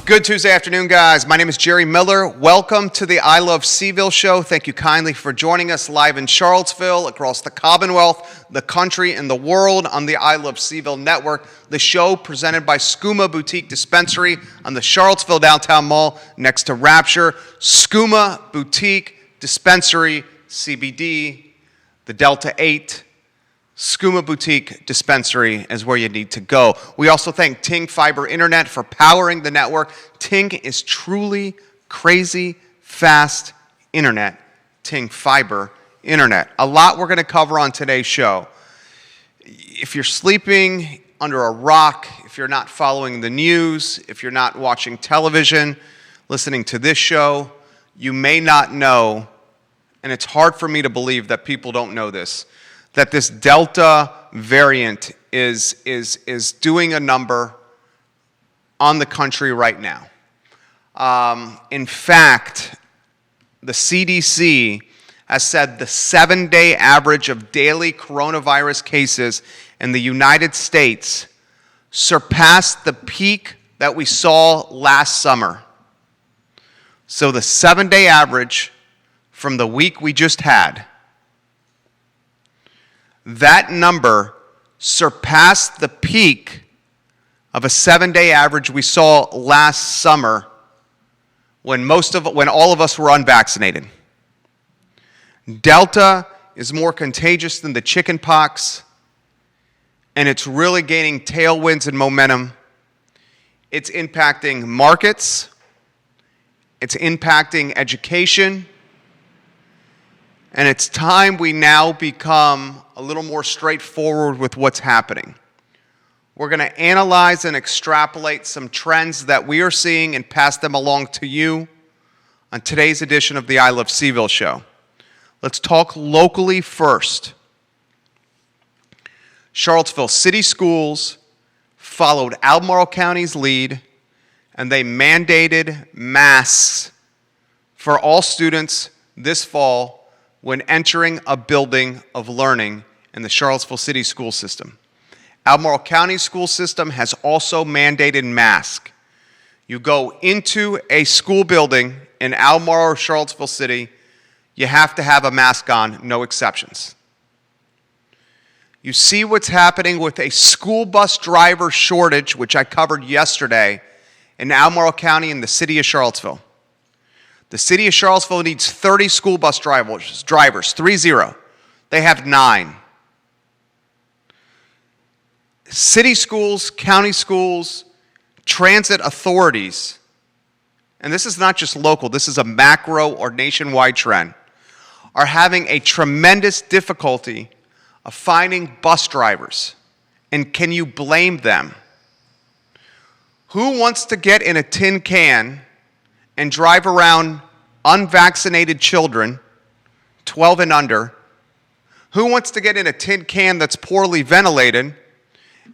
Good Tuesday afternoon, guys. My name is Jerry Miller. Welcome to the I Love CVille Show. Thank you kindly for joining us live in Charlottesville, across the Commonwealth, the country, and the world on the I Love CVille Network. The show presented by Skooma Boutique Dispensary on the Charlottesville Downtown Mall next to Rapture. Skooma Boutique Dispensary, CBD, the Delta 8. Skooma Boutique Dispensary is where you need to go. We also thank Ting Fiber Internet for powering the network. Ting is truly crazy fast internet. Ting Fiber Internet. A lot we're going to cover on today's show. If you're sleeping under a rock, if you're not following the news, if you're not watching television, listening to this show, you may not know, and it's hard for me to believe that people don't know this, that this Delta variant is doing a number on the country right now. In fact, the CDC has said the 7-day average of daily coronavirus cases in the United States surpassed the peak that we saw last summer. So the 7-day average from the week we just had, that number surpassed the peak of a 7-day average we saw last summer when all of us were unvaccinated. Delta is more contagious than the chicken pox, and it's really gaining tailwinds and momentum. It's impacting markets, it's impacting education, and it's time we now become a little more straightforward with what's happening. We're going to analyze and extrapolate some trends that we are seeing and pass them along to you on today's edition of the I Love CVille Show. Let's talk locally first. Charlottesville City Schools followed Albemarle County's lead, and they mandated masks for all students this fall when entering a building of learning in the Charlottesville City school system. Albemarle County school system has also mandated masks. You go into a school building in Albemarle or Charlottesville City, you have to have a mask on, no exceptions. You see what's happening with a school bus driver shortage, which I covered yesterday, in Albemarle County in the city of Charlottesville. The city of Charlottesville needs 30 school bus drivers, 30. They have 9. City schools, county schools, transit authorities, and this is not just local, this is a macro or nationwide trend, are having a tremendous difficulty of finding bus drivers. And can you blame them? Who wants to get in a tin can and drive around unvaccinated children, 12 and under? Who wants to get in a tin can that's poorly ventilated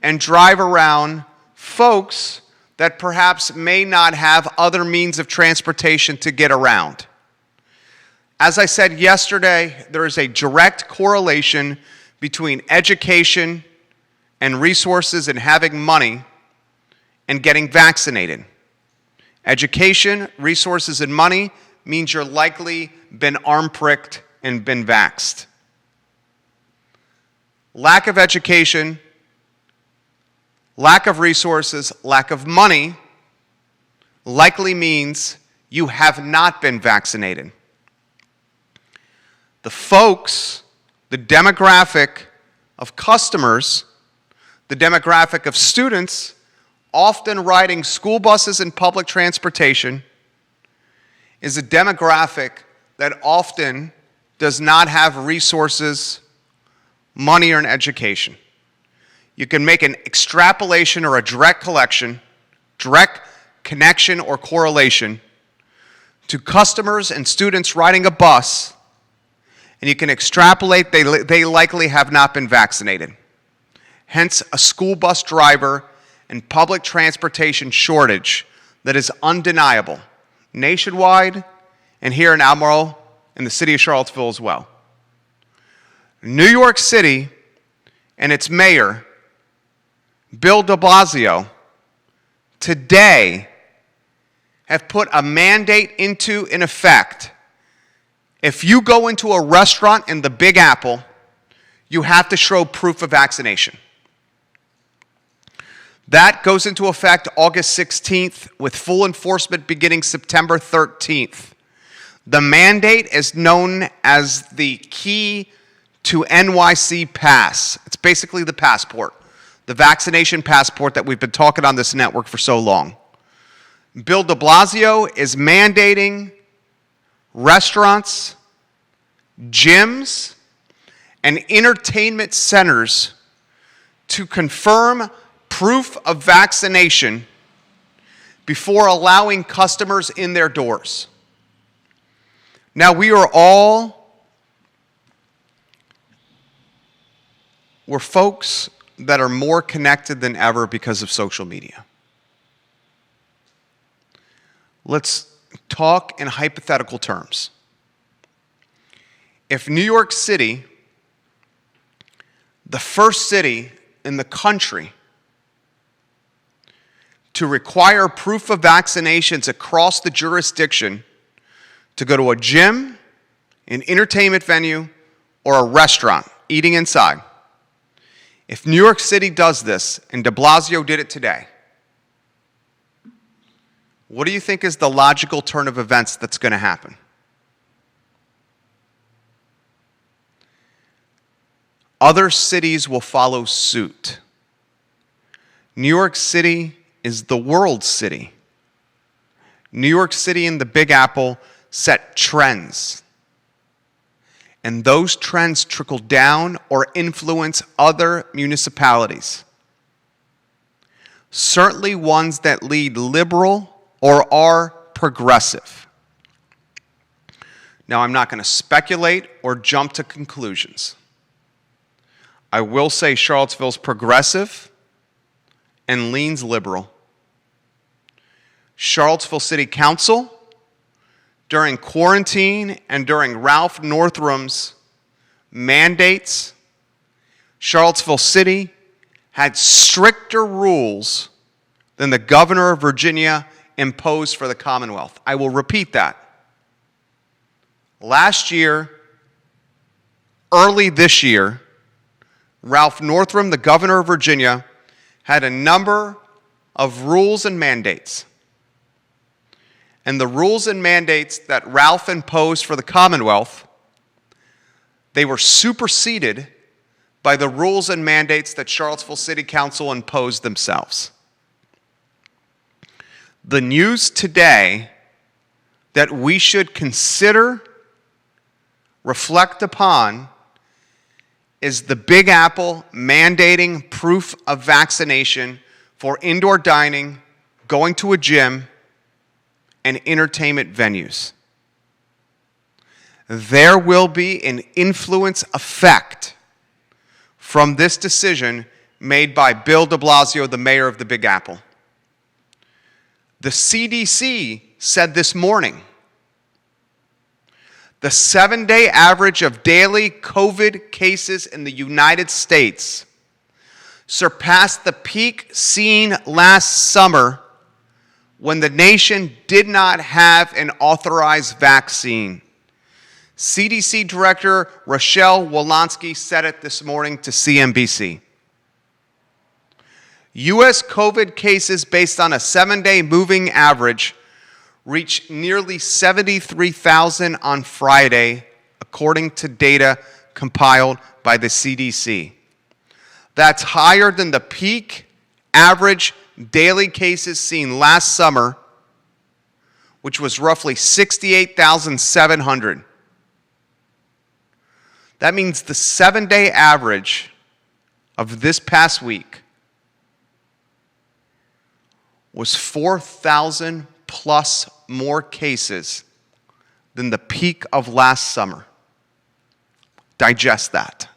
and drive around folks that perhaps may not have other means of transportation to get around? As I said yesterday, there is a direct correlation between education and resources and having money and getting vaccinated. Education, resources, and money means you're likely been arm pricked and been vaxxed. Lack of education, lack of resources, lack of money likely means you have not been vaccinated. The folks, the demographic of customers, the demographic of students often riding school buses and public transportation is a demographic that often does not have resources, money, or an education. You can make an extrapolation or a direct connection or correlation to customers and students riding a bus, and you can extrapolate they likely have not been vaccinated. Hence, a school bus driver and public transportation shortage that is undeniable, nationwide and here in Albemarle and the city of Charlottesville as well. New York City and its mayor, Bill de Blasio, today have put a mandate into in effect. If you go into a restaurant in the Big Apple, you have to show proof of vaccination. That goes into effect August 16th with full enforcement beginning September 13th. The mandate is known as the Key to NYC Pass. It's basically the passport, the vaccination passport that we've been talking on this network for so long. Bill de Blasio is mandating restaurants, gyms, and entertainment centers to confirm proof of vaccination before allowing customers in their doors. Now, we're folks that are more connected than ever because of social media. Let's talk in hypothetical terms. If New York City, the first city in the country to require proof of vaccinations across the jurisdiction to go to a gym, an entertainment venue, or a restaurant, eating inside, if New York City does this, and de Blasio did it today, what do you think is the logical turn of events that's going to happen? Other cities will follow suit. New York City is the world city. New York City and the Big Apple set trends. And those trends trickle down or influence other municipalities. Certainly ones that lead liberal or are progressive. Now, I'm not going to speculate or jump to conclusions. I will say Charlottesville's progressive and leans liberal. Charlottesville City Council, during quarantine and during Ralph Northam's mandates, Charlottesville City had stricter rules than the governor of Virginia imposed for the Commonwealth. I will repeat that. Last year, early this year, Ralph Northam, the governor of Virginia, had a number of rules and mandates. And the rules and mandates that Ralph imposed for the Commonwealth, they were superseded by the rules and mandates that Charlottesville City Council imposed themselves. The news today that we should consider, reflect upon, is the Big Apple mandating proof of vaccination for indoor dining, going to a gym, and entertainment venues. There will be an influence effect from this decision made by Bill de Blasio, the mayor of the Big Apple. The CDC said this morning, the 7-day average of daily COVID cases in the United States surpassed the peak seen last summer when the nation did not have an authorized vaccine. CDC Director Rochelle Walensky said it this morning to CNBC. U.S. COVID cases based on a 7-day moving average reached nearly 73,000 on Friday, according to data compiled by the CDC. That's higher than the peak average daily cases seen last summer, which was roughly 68,700. That means the 7-day average of this past week was 4,000 plus more cases than the peak of last summer. Digest that.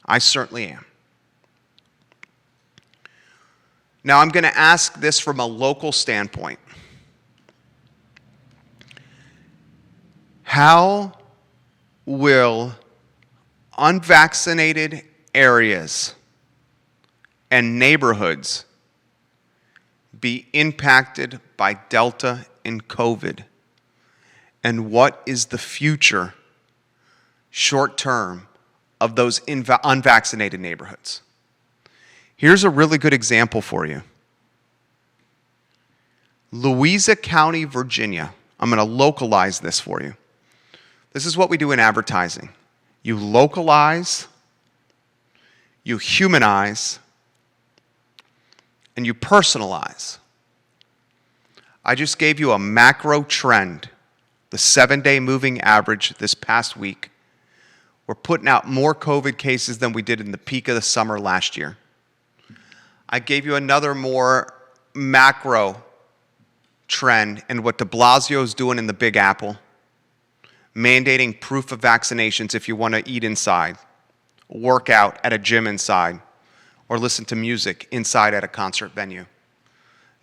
I certainly am. Now, I'm going to ask this from a local standpoint. How will unvaccinated areas and neighborhoods be impacted by Delta and COVID? And what is the future, short term, of those unvaccinated neighborhoods? Here's a really good example for you. Louisa County, Virginia. I'm going to localize this for you. This is what we do in advertising. You localize, you humanize, and you personalize. I just gave you a macro trend, the 7-day moving average this past week. We're putting out more COVID cases than we did in the peak of the summer last year. I gave you another more macro trend in what de Blasio is doing in the Big Apple, mandating proof of vaccinations if you want to eat inside, work out at a gym inside, or listen to music inside at a concert venue.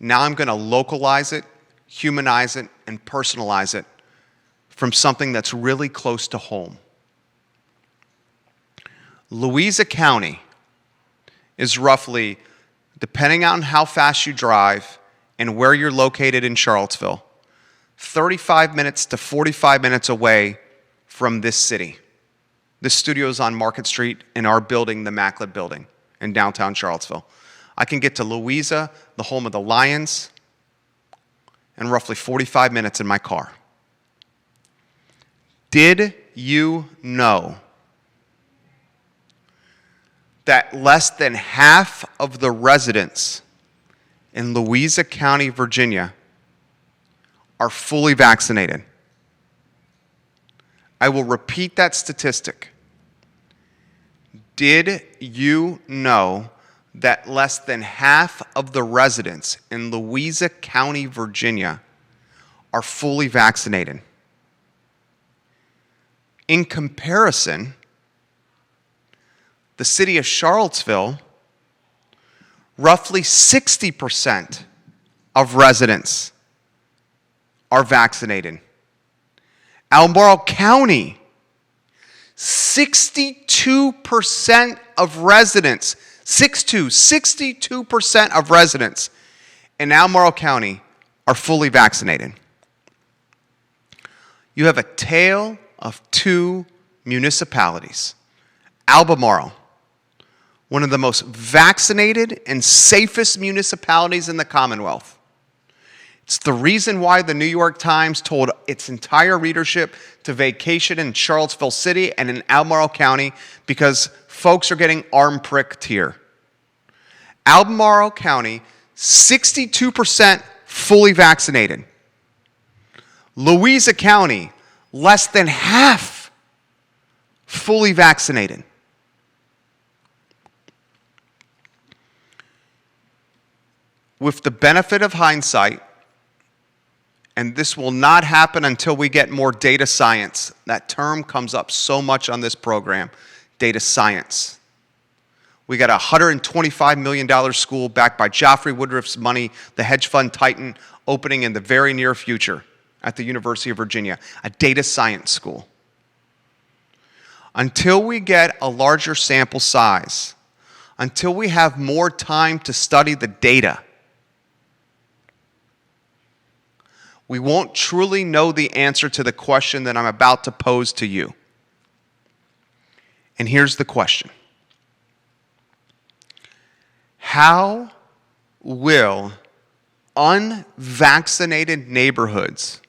Now I'm going to localize it, humanize it, and personalize it from something that's really close to home. Louisa County is roughly, depending on how fast you drive and where you're located in Charlottesville, 35 minutes to 45 minutes away from this city. This studio is on Market Street in our building, the Macklin Building, in downtown Charlottesville. I can get to Louisa, the home of the Lions, in roughly 45 minutes in my car. Did you know that less than half of the residents in Louisa County, Virginia, are fully vaccinated? I will repeat that statistic. Did you know that less than half of the residents in Louisa County, Virginia, are fully vaccinated? In comparison, the city of Charlottesville, roughly 60% of residents are vaccinated. Albemarle County, 62% of residents, 62% of residents in Albemarle County are fully vaccinated. You have a tale of two municipalities. Albemarle, one of the most vaccinated and safest municipalities in the Commonwealth. It's the reason why the New York Times told its entire readership to vacation in Charlottesville City and in Albemarle County, because folks are getting arm pricked here. Albemarle County, 62% fully vaccinated. Louisa County, less than half fully vaccinated. With the benefit of hindsight, and this will not happen until we get more data science. That term comes up so much on this program, data science. We got a $125 million school backed by Joffrey Woodruff's money, the hedge fund titan, opening in the very near future at the University of Virginia, a data science school. Until we get a larger sample size, until we have more time to study the data, we won't truly know the answer to the question that I'm about to pose to you. And here's the question. How will unvaccinated neighborhoods,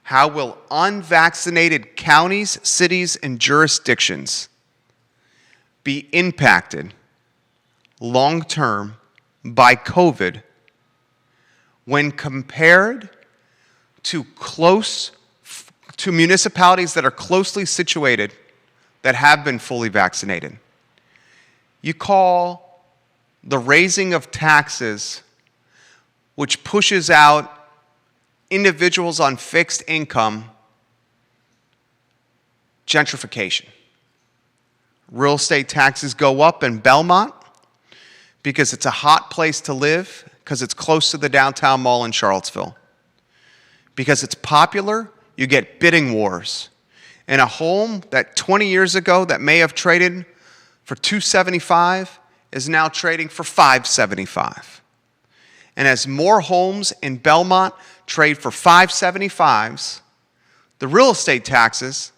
how will unvaccinated counties, cities, and jurisdictions be impacted long-term by COVID when compared to municipalities that are closely situated that have been fully vaccinated? You call the raising of taxes, which pushes out individuals on fixed income, gentrification. Real estate taxes go up in Belmont because it's a hot place to live, because it's close to the downtown mall in Charlottesville. Because it's popular, you get bidding wars. And a home that 20 years ago that may have traded for $275 is now trading for $575. And as more homes in Belmont trade for 575s, the real estate taxes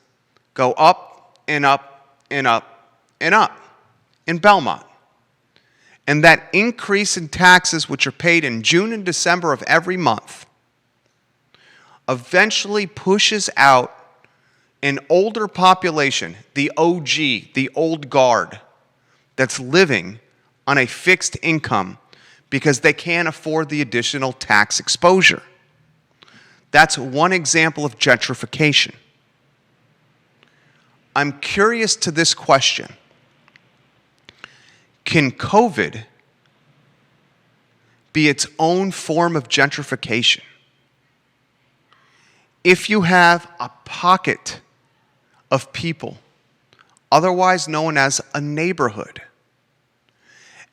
go up and up and up and up in Belmont. And that increase in taxes, which are paid in June and December of every month, eventually pushes out an older population, the OG, the old guard, that's living on a fixed income because they can't afford the additional tax exposure. That's one example of gentrification. I'm curious to this question. Can COVID be its own form of gentrification? If you have a pocket of people, otherwise known as a neighborhood,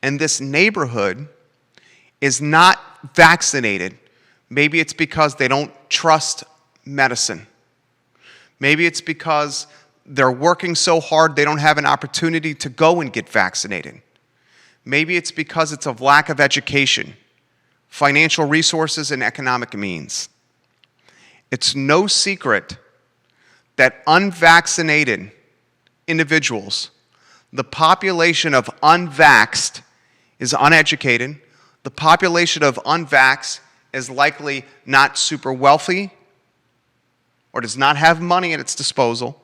and this neighborhood is not vaccinated, maybe it's because they don't trust medicine. Maybe it's because they're working so hard they don't have an opportunity to go and get vaccinated. Maybe it's because it's of lack of education, financial resources, and economic means. It's no secret that unvaccinated individuals, the population of unvaxxed is uneducated. The population of unvaxxed is likely not super wealthy or does not have money at its disposal.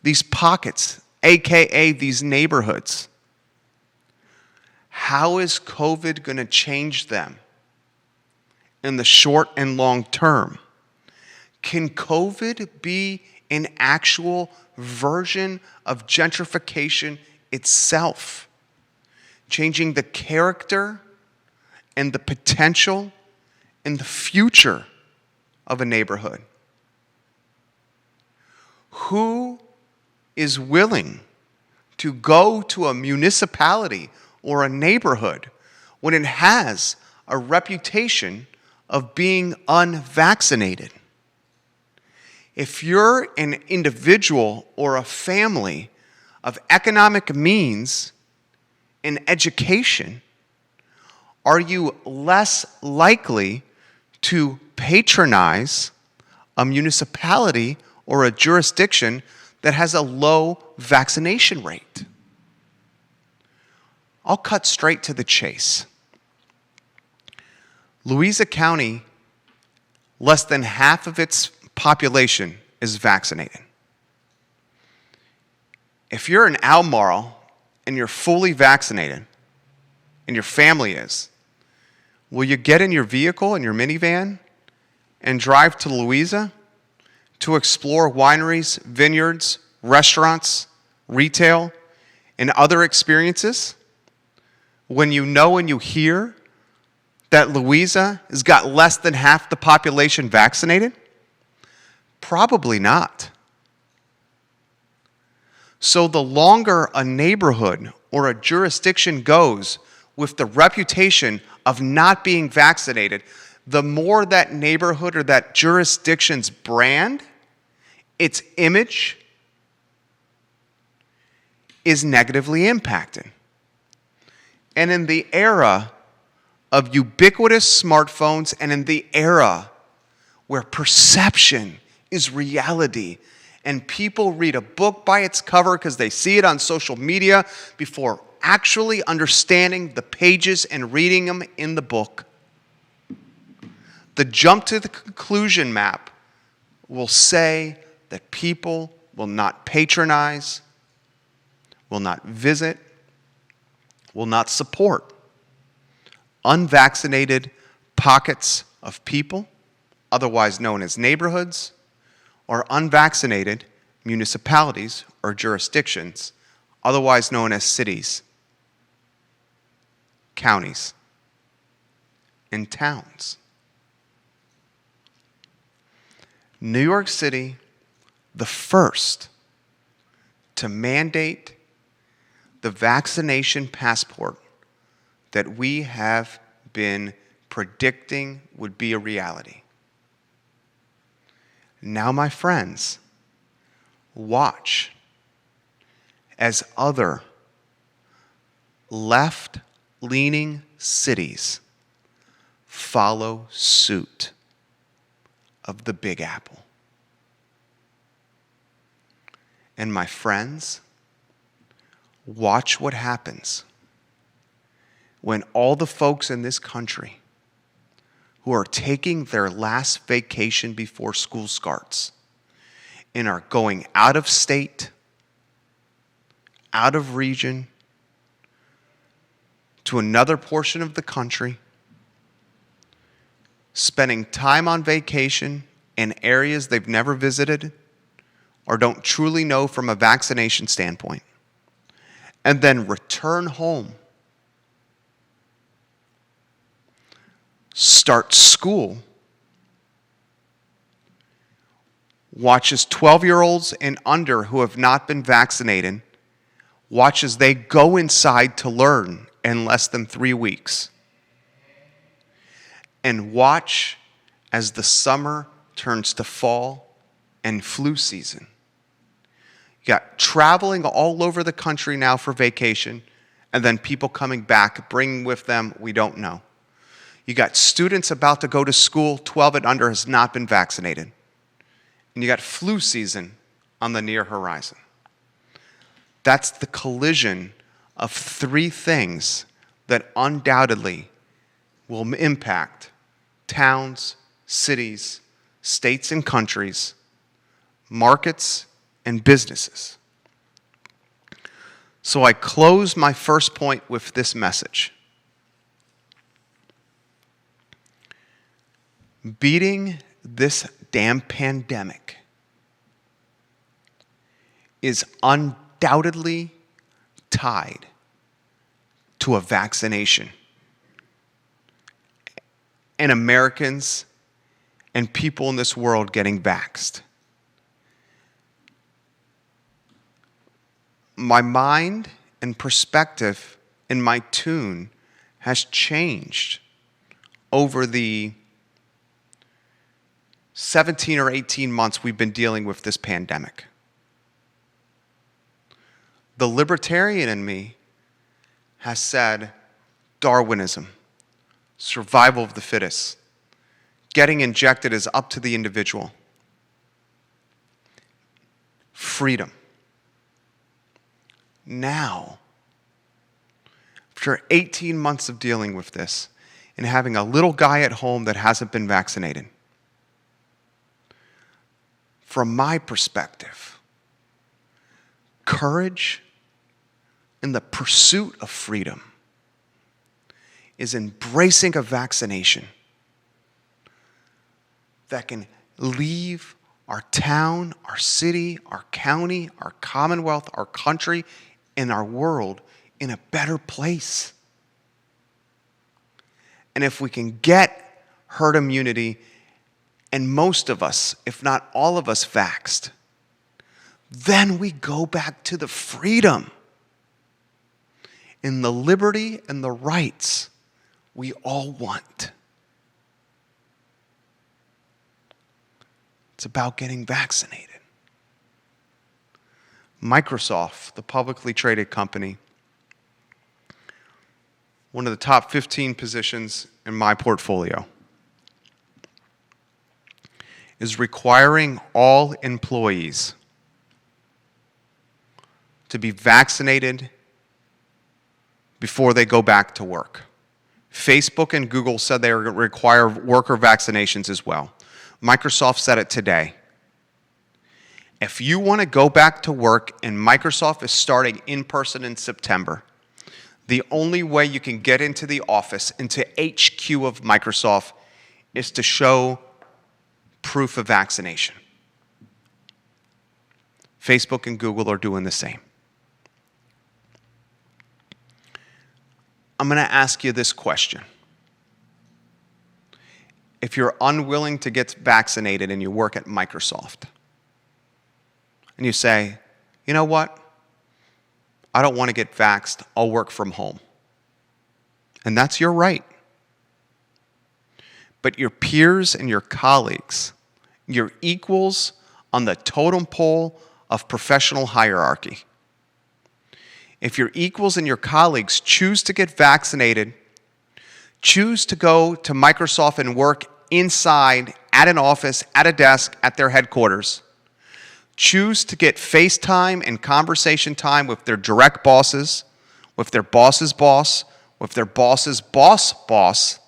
These pockets, aka these neighborhoods, how is COVID going to change them in the short and long term? Can COVID be an actual version of gentrification itself, changing the character and the potential and the future of a neighborhood? Who is willing to go to a municipality or a neighborhood when it has a reputation of being unvaccinated? If you're an individual or a family of economic means and education, are you less likely to patronize a municipality or a jurisdiction that has a low vaccination rate? I'll cut straight to the chase. Louisa County, less than half of its population is vaccinated. If you're in Albemarle and you're fully vaccinated, and your family is, will you get in your vehicle, in your minivan, and drive to Louisa to explore wineries, vineyards, restaurants, retail, and other experiences when you know and you hear that Louisa has got less than half the population vaccinated? Probably not. So the longer a neighborhood or a jurisdiction goes with the reputation of not being vaccinated, the more that neighborhood or that jurisdiction's brand, its image, is negatively impacted. And in the era of ubiquitous smartphones and in the era where perception is reality and people read a book by its cover because they see it on social media before actually understanding the pages and reading them in the book, the jump to the conclusion map will say that people will not patronize, will not visit, will not support unvaccinated pockets of people, otherwise known as neighborhoods, or unvaccinated municipalities or jurisdictions, otherwise known as cities, counties, and towns. New York City, the first to mandate the vaccination passport that we have been predicting would be a reality. Now, my friends, watch as other left, left-leaning cities follow suit of the Big Apple. And my friends, watch what happens when all the folks in this country who are taking their last vacation before school starts and are going out of state, out of region, to another portion of the country, spending time on vacation in areas they've never visited or don't truly know from a vaccination standpoint, and then return home, start school, watches 12-year-olds and under who have not been vaccinated, watch as they go inside to learn in less than 3 weeks, and watch as the summer turns to fall and flu season. You got traveling all over the country now for vacation, and then people coming back, bringing with them, we don't know. You got students about to go to school, 12 and under has not been vaccinated. And you got flu season on the near horizon. That's the collision of three things that undoubtedly will impact towns, cities, states and countries, markets, and businesses. So I close my first point with this message. Beating this damn pandemic is undoubtedly tied to a vaccination. And Americans and people in this world getting vaxxed. My mind and perspective and my tune has changed over the 17 or 18 months we've been dealing with this pandemic. The libertarian in me has said Darwinism, survival of the fittest, getting injected is up to the individual. Freedom. Now, after 18 months of dealing with this and having a little guy at home that hasn't been vaccinated, from my perspective, courage in the pursuit of freedom is embracing a vaccination that can leave our town, our city, our county, our commonwealth, our country, and our world in a better place. And if we can get herd immunity, and most of us, if not all of us, vaxxed, then we go back to the freedom and the liberty and the rights we all want. It's about getting vaccinated. Microsoft, the publicly traded company, one of the top 15 positions in my portfolio, is requiring all employees to be vaccinated before they go back to work. Facebook and Google said they are going to require worker vaccinations as well. Microsoft said it today. If you want to go back to work, and Microsoft is starting in person in September, the only way you can get into the office, into HQ of Microsoft, is to show proof of vaccination. Facebook and Google are doing the same. I'm going to ask you this question. If you're unwilling to get vaccinated and you work at Microsoft, and you say, you know what? I don't want to get vaxxed. I'll work from home. And that's your right. But your peers and your colleagues, your equals on the totem pole of professional hierarchy, if your equals and your colleagues choose to get vaccinated, choose to go to Microsoft and work inside, at an office, at a desk, at their headquarters, choose to get FaceTime and conversation time with their direct bosses, with their boss's boss, with their boss's boss,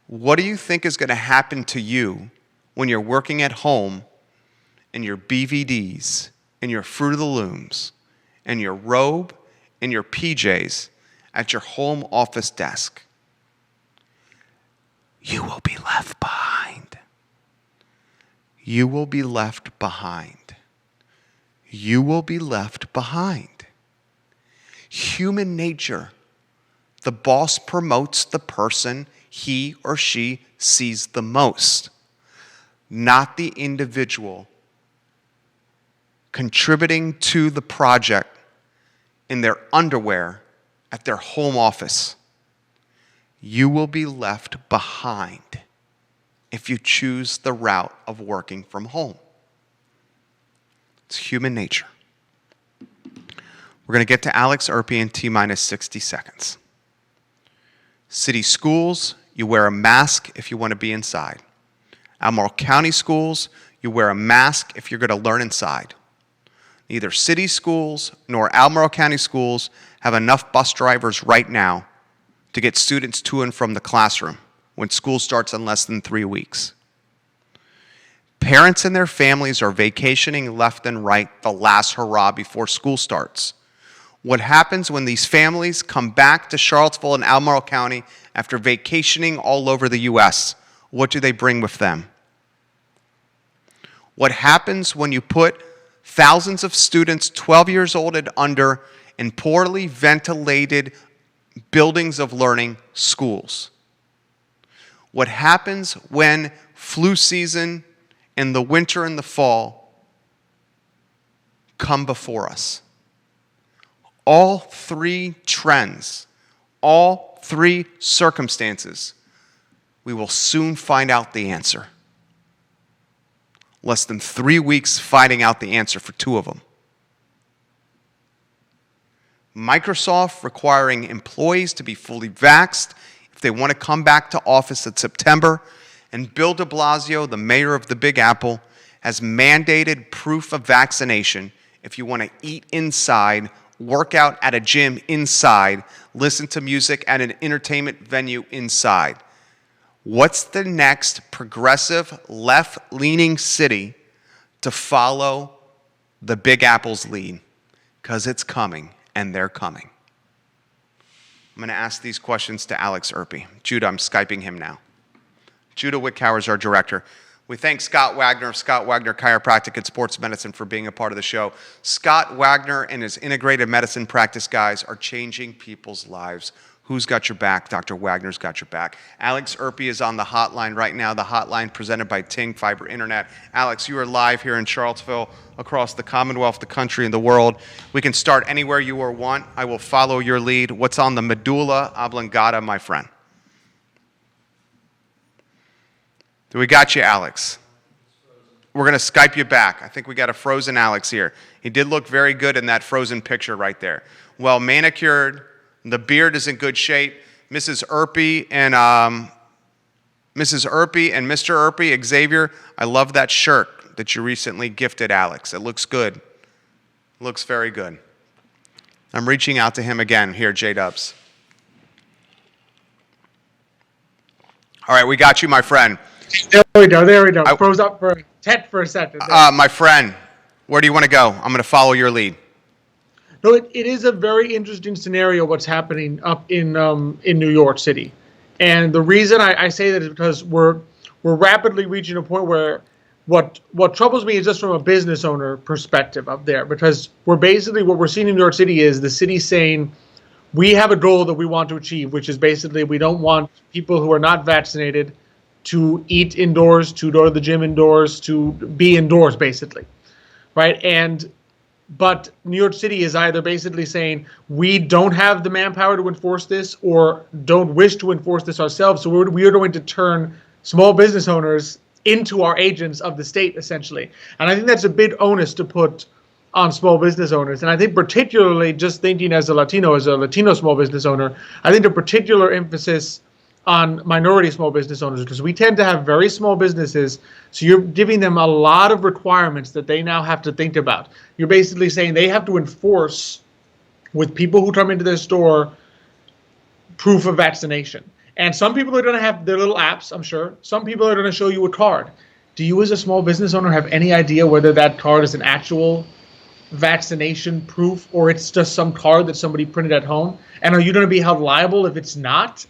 what do you think is going to happen to you when you're working at home in your BVDs, in your Fruit of the Looms, in your robe, in your PJs, at your home office desk? You will be left behind. You will be left behind. You will be left behind. Human nature. The boss promotes the person he or she sees the most, not the individual contributing to the project in their underwear at their home office. You will be left behind if you choose the route of working from home. It's human nature. We're going to get to Alex Urpí in T-minus 60 seconds. City schools, you wear a mask if you want to be inside. Albemarle County schools, you wear a mask if you're going to learn inside. Neither city schools nor Albemarle County schools have enough bus drivers right now to get students to and from the classroom when school starts in less than 3 weeks. Parents and their families are vacationing left and right the last hurrah before school starts. What happens when these families come back to Charlottesville and Albemarle County after vacationing all over the U.S.? What do they bring with them? What happens when you put thousands of students 12 years old and under in poorly ventilated buildings of learning, schools? What happens when flu season and the winter and the fall come before us? All three trends, all three circumstances, we will soon find out the answer. Less than 3 weeks finding out the answer for two of them. Microsoft requiring employees to be fully vaxxed if they want to come back to office in September, and Bill de Blasio, the mayor of the Big Apple, has mandated proof of vaccination if you want to eat inside, work out at a gym inside, listen to music at an entertainment venue inside. What's the next progressive, left-leaning city to follow the Big Apple's lead? Because it's coming, and they're coming. I'm going to ask these questions to Alex Urpí. Judah, I'm Skyping him now. Judah Wickhauer is our director. We thank Scott Wagner of Scott Wagner Chiropractic and Sports Medicine for being a part of the show. Scott Wagner and his integrated medicine practice guys are changing people's lives. Who's got your back? Dr. Wagner's got your back. Alex Urpí is on the hotline right now, the hotline presented by Ting Fiber Internet. Alex, you are live here in Charlottesville, across the Commonwealth, the country, and the world. We can start anywhere you want. I will follow your lead. What's on the medulla oblongata, my friend? Do we got you, Alex? We're going to Skype you back. I think we got a frozen Alex here. He did look very good in that frozen picture right there. Well manicured. The beard is in good shape. Mrs. Urpí and Mr. Urpí, Xavier, I love that shirt that you recently gifted Alex. It looks good. Looks very good. I'm reaching out to him again here, J-Dubs. All right, we got you, my friend. There we go. Froze up for a second. My friend, where do you want to go? I'm going to follow your lead. No, it is a very interesting scenario what's happening up in New York City. And the reason I say that is because we're rapidly reaching a point where what troubles me is just from a business owner perspective up there, because what we're seeing in New York City is the city saying we have a goal that we want to achieve, which is basically we don't want people who are not vaccinated to eat indoors, to go to the gym indoors, to be indoors basically, right? But New York City is either basically saying we don't have the manpower to enforce this or don't wish to enforce this ourselves. So we are going to turn small business owners into our agents of the state, essentially. And I think that's a big onus to put on small business owners. And I think particularly, just thinking as a Latino small business owner, I think a particular emphasis on minority small business owners, because we tend to have very small businesses. So you're giving them a lot of requirements that they now have to think about. You're basically saying they have to enforce with people who come into their store proof of vaccination. And some people are going to have their little apps, I'm sure. Some people are going to show you a card. Do you as a small business owner have any idea whether that card is an actual vaccination proof or it's just some card that somebody printed at home? And are you going to be held liable if it's not?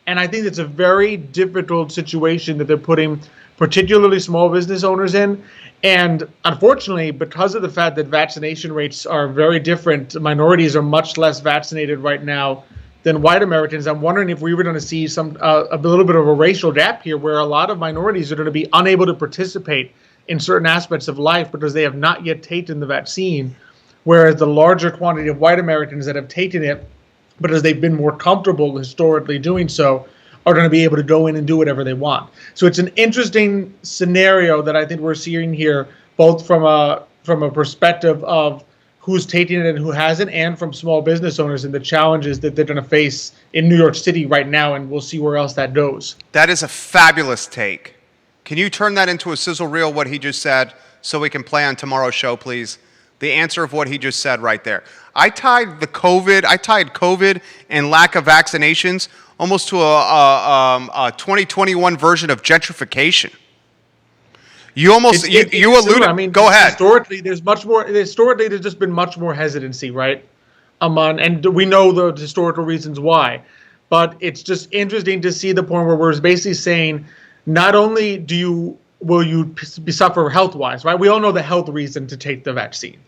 And I think it's a very difficult situation that they're putting particularly small business owners in. And unfortunately, because of the fact that vaccination rates are very different, minorities are much less vaccinated right now than white Americans. I'm wondering if we were going to see a little bit of a racial gap here where a lot of minorities are going to be unable to participate in certain aspects of life because they have not yet taken the vaccine, whereas the larger quantity of white Americans that have taken it, because they've been more comfortable historically doing so, are going to be able to go in and do whatever they want. So it's an interesting scenario that I think we're seeing here, both from a perspective of who's taking it and who hasn't, and from small business owners and the challenges that they're going to face in New York City right now, and we'll see where else that goes. That is a fabulous take. Can you turn that into a sizzle reel, what he just said, so we can play on tomorrow's show, please? The answer of what he just said right there. I tied COVID and lack of vaccinations almost to a 2021 version of gentrification. You almost you alluded. I mean, go ahead. Historically, there's just been much more hesitancy, right? And we know the historical reasons why, but it's just interesting to see the point where we're basically saying, not only will you suffer health-wise, right? We all know the health reason to take the vaccine,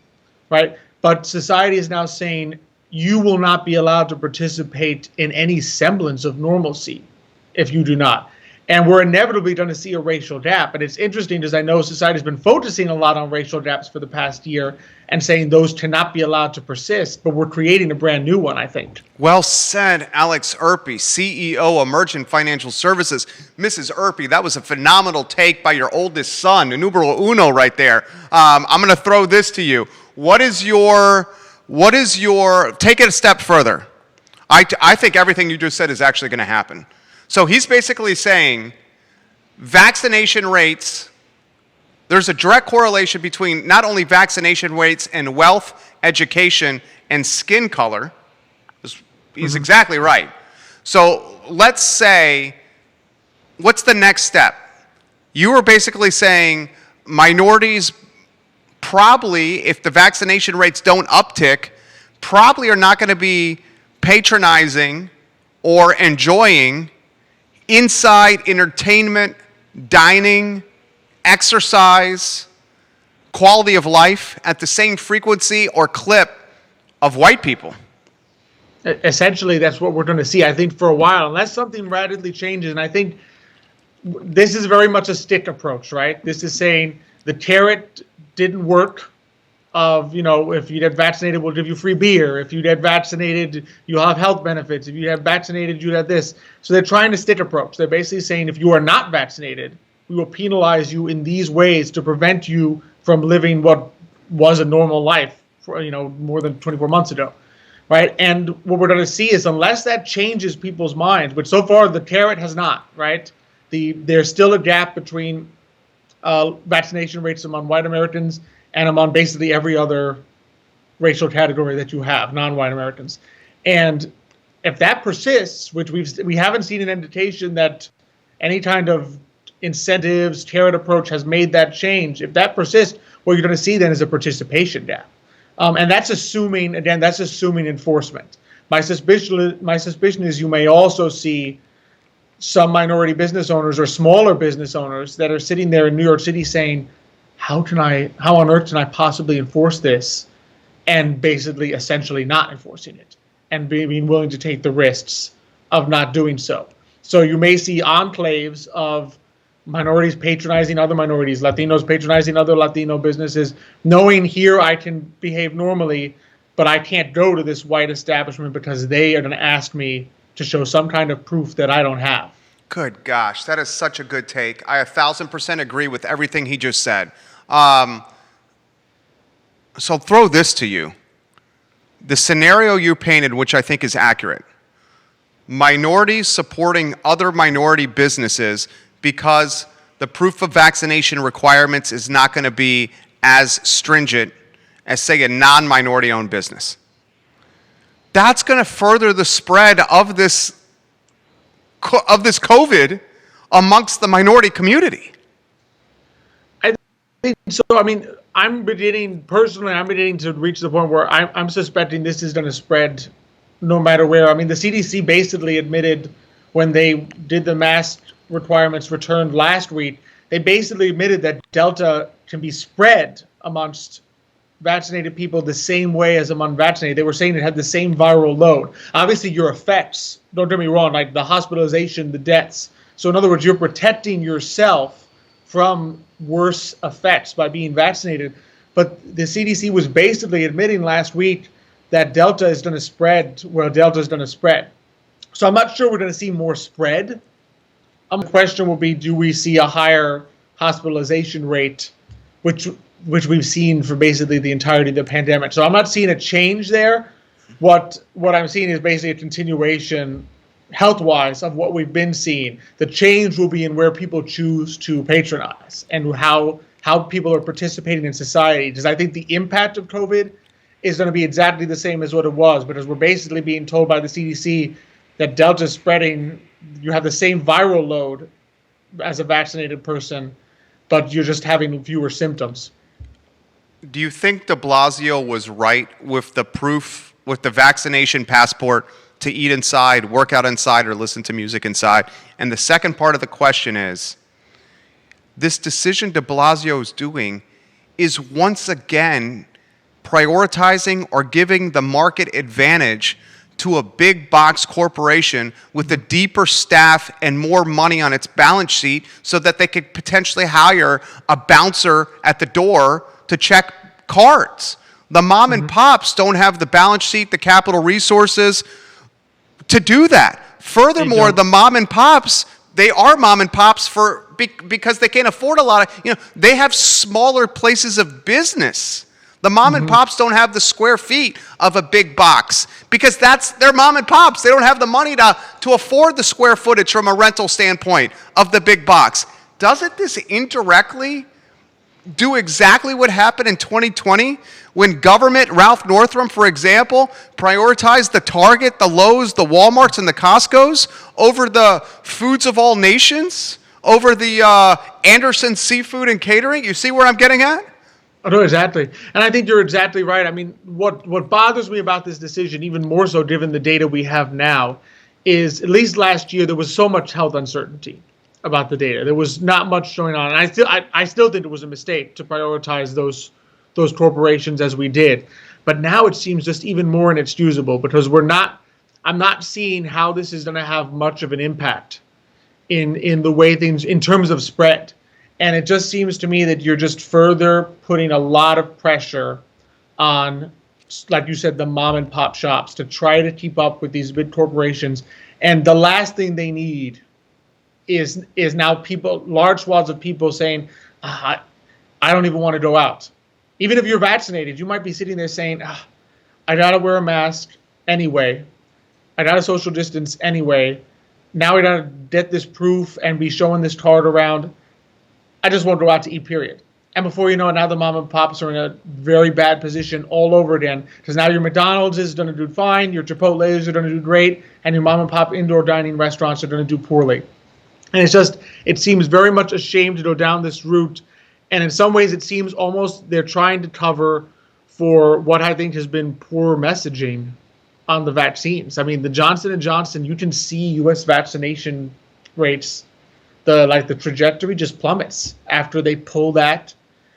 right? But society is now saying you will not be allowed to participate in any semblance of normalcy if you do not. And we're inevitably going to see a racial gap. And it's interesting because I know society's been focusing a lot on racial gaps for the past year and saying those cannot be allowed to persist, but we're creating a brand new one, I think. Well said, Alex Urpí, CEO, Emergent Financial Services. Mrs. Urpí, that was a phenomenal take by your oldest son, numero uno right there. I'm going to throw this to you. What is your, take it a step further. I think everything you just said is actually going to happen. So he's basically saying vaccination rates, there's a direct correlation between not only vaccination rates and wealth, education, and skin color. He's exactly right. So let's say, what's the next step? You were basically saying minorities probably, if the vaccination rates don't uptick, probably are not going to be patronizing or enjoying inside entertainment, dining, exercise, quality of life at the same frequency or clip of white people. Essentially, that's what we're going to see, I think, for a while, unless something radically changes. And I think this is very much a stick approach, right? This is saying the carrot didn't work. Of, if you get vaccinated, we'll give you free beer. If you get vaccinated, you'll have health benefits. If you have vaccinated, you have this. So they're trying to stick approach. They're basically saying if you are not vaccinated, we will penalize you in these ways to prevent you from living what was a normal life for, more than 24 months ago, right? And what we're going to see is unless that changes people's minds, but so far the carrot has not, right? There's still a gap between vaccination rates among white Americans and among basically every other racial category that you have, non-white Americans. And if that persists, which we haven't seen an indication that any kind of incentives, carrot approach has made that change. If that persists, what you're going to see then is a participation gap. And that's assuming enforcement. My suspicion is you may also see some minority business owners or smaller business owners that are sitting there in New York City saying, how on earth can I possibly enforce this, and basically essentially not enforcing it and being willing to take the risks of not doing so. So you may see enclaves of minorities patronizing other minorities, Latinos patronizing other Latino businesses, knowing here I can behave normally, but I can't go to this white establishment because they are going to ask me to show some kind of proof that I don't have. Good gosh, that is such a good take. I 1,000% agree with everything he just said. So I'll throw this to you. The scenario you painted, which I think is accurate, minorities supporting other minority businesses because the proof of vaccination requirements is not going to be as stringent as, say, a non-minority owned business. That's going to further the spread of this COVID amongst the minority community. I think so. I mean, I'm beginning to reach the point where I'm suspecting this is going to spread no matter where. I mean, the CDC basically admitted when they did the mask requirements returned last week, they basically admitted that Delta can be spread amongst vaccinated people the same way as among unvaccinated. They were saying it had the same viral load. Obviously, your effects, don't get me wrong, like the hospitalization, the deaths. So in other words, you're protecting yourself from worse effects by being vaccinated. But the CDC was basically admitting last week that Delta is going to spread where Delta is going to spread. So I'm not sure we're going to see more spread. The question will be, do we see a higher hospitalization rate, which we've seen for basically the entirety of the pandemic. So I'm not seeing a change there. What I'm seeing is basically a continuation, health-wise, of what we've been seeing. The change will be in where people choose to patronize and how people are participating in society. Because I think the impact of COVID is going to be exactly the same as what it was, because we're basically being told by the CDC that Delta is spreading. You have the same viral load as a vaccinated person, but you're just having fewer symptoms. Do you think de Blasio was right with the proof, with the vaccination passport to eat inside, work out inside, or listen to music inside? And the second part of the question is, this decision de Blasio is doing is once again prioritizing or giving the market advantage to a big box corporation with a deeper staff and more money on its balance sheet so that they could potentially hire a bouncer at the door to check cards. The mom and pops don't have the balance sheet, the capital resources to do that. Furthermore, the mom and pops, they are mom and pops because they can't afford a lot of, they have smaller places of business. The mom and pops don't have the square feet of a big box because they're mom and pops. They don't have the money to afford the square footage from a rental standpoint of the big box. Doesn't this indirectly do exactly what happened in 2020 when government, Ralph Northam, for example, prioritized the Target, the Lowe's, the Walmarts, and the Costco's over the Foods of All Nations, over the Anderson Seafood and Catering? You see where I'm getting at? Oh, no, exactly. And I think you're exactly right. I mean, what bothers me about this decision, even more so given the data we have now, is at least last year there was so much health uncertainty about the data. There was not much going on. And I still think it was a mistake to prioritize those corporations as we did. But now it seems just even more inexcusable because I'm not seeing how this is going to have much of an impact in the way things, in terms of spread. And it just seems to me that you're just further putting a lot of pressure on, like you said, the mom and pop shops to try to keep up with these big corporations. And the last thing they need is now large swaths of people saying, I don't even want to go out. Even if you're vaccinated, you might be sitting there saying, I got to wear a mask anyway. I got to social distance anyway. Now I got to get this proof and be showing this card around. I just won't go out to eat, period. And before you know it, now the mom and pops are in a very bad position all over again. Because now your McDonald's is going to do fine, your Chipotle's are going to do great, and your mom and pop indoor dining restaurants are going to do poorly. And it seems very much a shame to go down this route. And in some ways, it seems almost they're trying to cover for what I think has been poor messaging on the vaccines. I mean, the Johnson & Johnson, you can see U.S. vaccination rates, the trajectory just plummets after they pull that,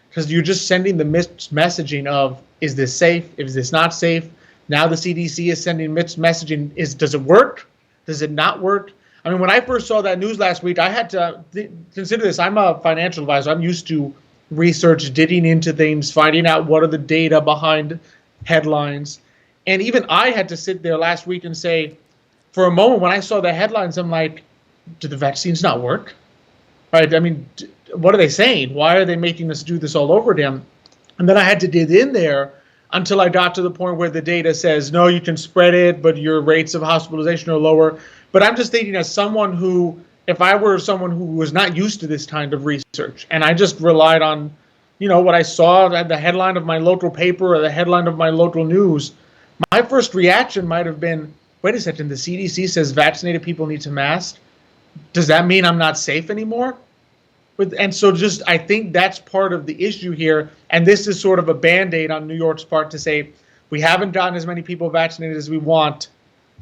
because you're just sending the mixed messaging of, is this safe? Is this not safe? Now the CDC is sending mixed messaging. Does it work? Does it not work? I mean, when I first saw that news last week, I had to consider this. I'm a financial advisor. I'm used to research, digging into things, finding out what are the data behind headlines. And even I had to sit there last week and say, for a moment, when I saw the headlines, I'm like, do the vaccines not work? Right? I mean, what are they saying? Why are they making us do this all over again? And then I had to dig in there until I got to the point where the data says, no, you can spread it, but your rates of hospitalization are lower. But I'm just thinking, as someone who, if I were someone who was not used to this kind of research, and I just relied on, what I saw at the headline of my local paper or the headline of my local news, my first reaction might have been, wait a second, the CDC says vaccinated people need to mask. Does that mean I'm not safe anymore? And so I think that's part of the issue here. And this is sort of a Band-Aid on New York's part to say, we haven't gotten as many people vaccinated as we want.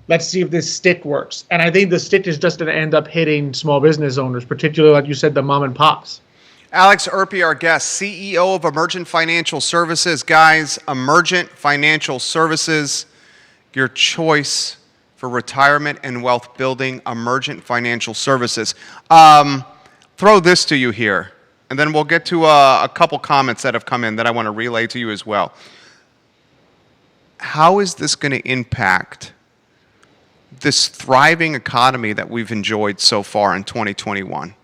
Let's see if this stick works. And I think the stick is just going to end up hitting small business owners, particularly, like you said, the mom and pops. Alex Urpí, our guest, CEO of Emergent Financial Services. Guys, Emergent Financial Services, your choice for retirement and wealth building, Emergent Financial Services. Throw this to you here, and then we'll get to a couple comments that have come in that I want to relay to you as well. How is this going to impact this thriving economy that we've enjoyed so far in 2021?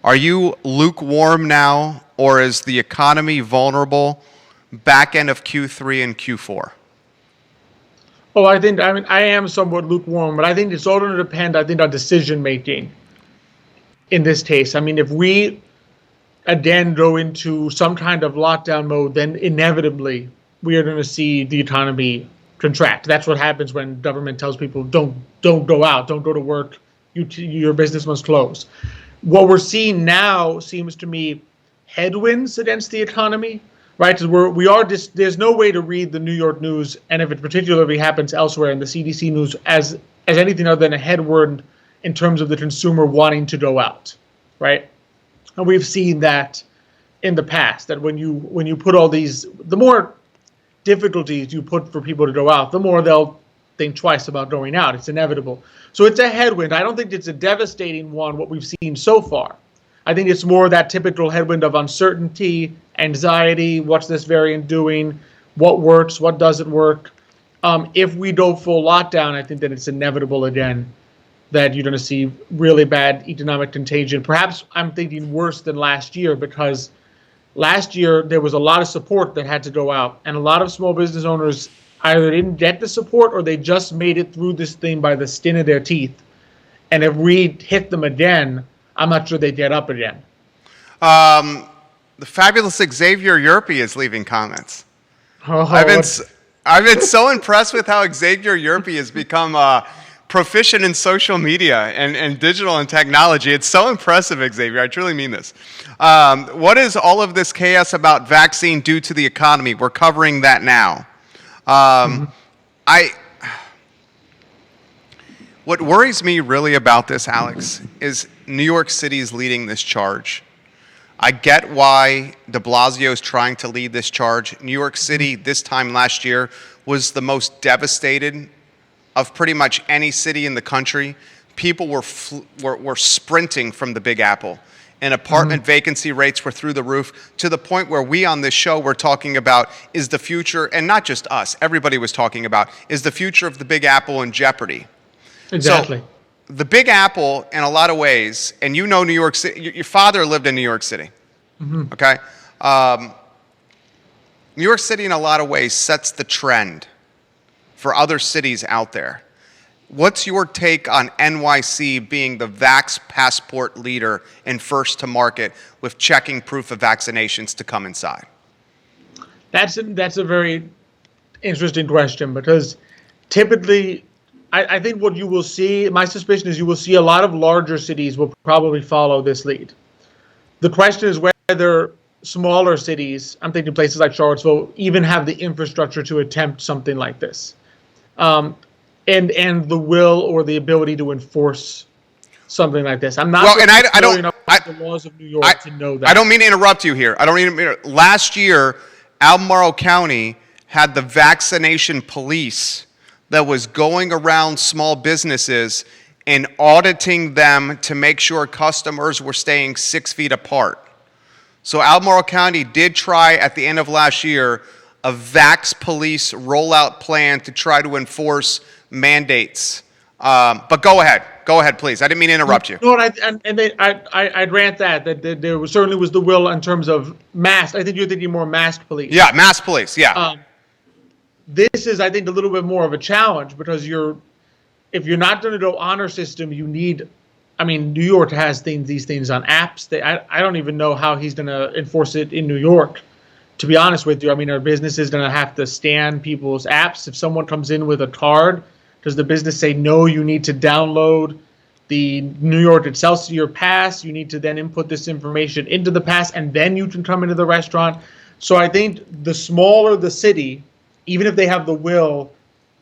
Are you lukewarm now, or is the economy vulnerable back end of Q3 and Q4? Oh, I am somewhat lukewarm, but I think it's all going to depend, on decision making in this case. If we again go into some kind of lockdown mode, then inevitably we are going to see the economy contract. That's what happens when government tells people don't go out, don't go to work, your business must close. What we're seeing now seems to me headwinds against the economy, right? There's no way to read the New York news, and if it particularly happens elsewhere in the CDC news, as anything other than a headwind in terms of the consumer wanting to go out, right? And we've seen that in the past, that when you put all these, the more difficulties you put for people to go out, the more they'll think twice about going out. It's inevitable. So it's a headwind. I don't think it's a devastating one, what we've seen so far. I think it's more that typical headwind of uncertainty, anxiety, what's this variant doing, what works, what doesn't work. If we go full lockdown, I think that it's inevitable again that you're going to see really bad economic contagion. Perhaps I'm thinking worse than last year, because last year there was a lot of support that had to go out, and a lot of small business owners either didn't get the support or they just made it through this thing by the skin of their teeth. And if we hit them again, I'm not sure they get up again. The fabulous Xavier Urpí is leaving comments. I've been so impressed with how Xavier Urpí has become proficient in social media and digital and technology. It's so impressive, Xavier. I truly mean this. What is all of this chaos about vaccine due to the economy? We're covering that now. What worries me really about this, Alex, is New York City is leading this charge. I get why de Blasio is trying to lead this charge. New York City this time last year was the most devastated of pretty much any city in the country. People were sprinting from the Big Apple, and apartment vacancy rates were through the roof, to the point where we on this show were talking about, is the future, and not just us, everybody was talking about, is the future of the Big Apple in jeopardy? Exactly. So, the Big Apple, in a lot of ways, and you know New York City, your father lived in New York City, okay? New York City, in a lot of ways, sets the trend for other cities out there. What's your take on NYC being the vax passport leader and first to market with checking proof of vaccinations to come inside? That's a very interesting question, because typically, I think what you will see, my suspicion is you will see a lot of larger cities will probably follow this lead. The question is whether smaller cities, I'm thinking places like Charlottesville, even have the infrastructure to attempt something like this. And the will or the ability to enforce something like this. I'm not I don't know the laws of New York to know that. I don't mean to interrupt you here. Last year, Albemarle County had the vaccination police that was going around small businesses and auditing them to make sure customers were staying 6 feet apart. So Albemarle County did try at the end of last year a vax police rollout plan to try to enforce mandates But go ahead. Go ahead, please. I didn't mean to interrupt you. No, I'd grant that there certainly was the will in terms of masked. I think you're thinking more masked police. Yeah, mass police. Yeah. This is, I think, a little bit more of a challenge because if you're not going to do honor system, you need. I mean, New York has these things on apps. I don't even know how he's going to enforce it in New York. To be honest with you, I mean, our business is going to have to scan people's apps. If someone comes in with a card, does the business say, no, you need to download the New York Excelsior pass? You need to then input this information into the pass, and then you can come into the restaurant. So I think the smaller the city, even if they have the will,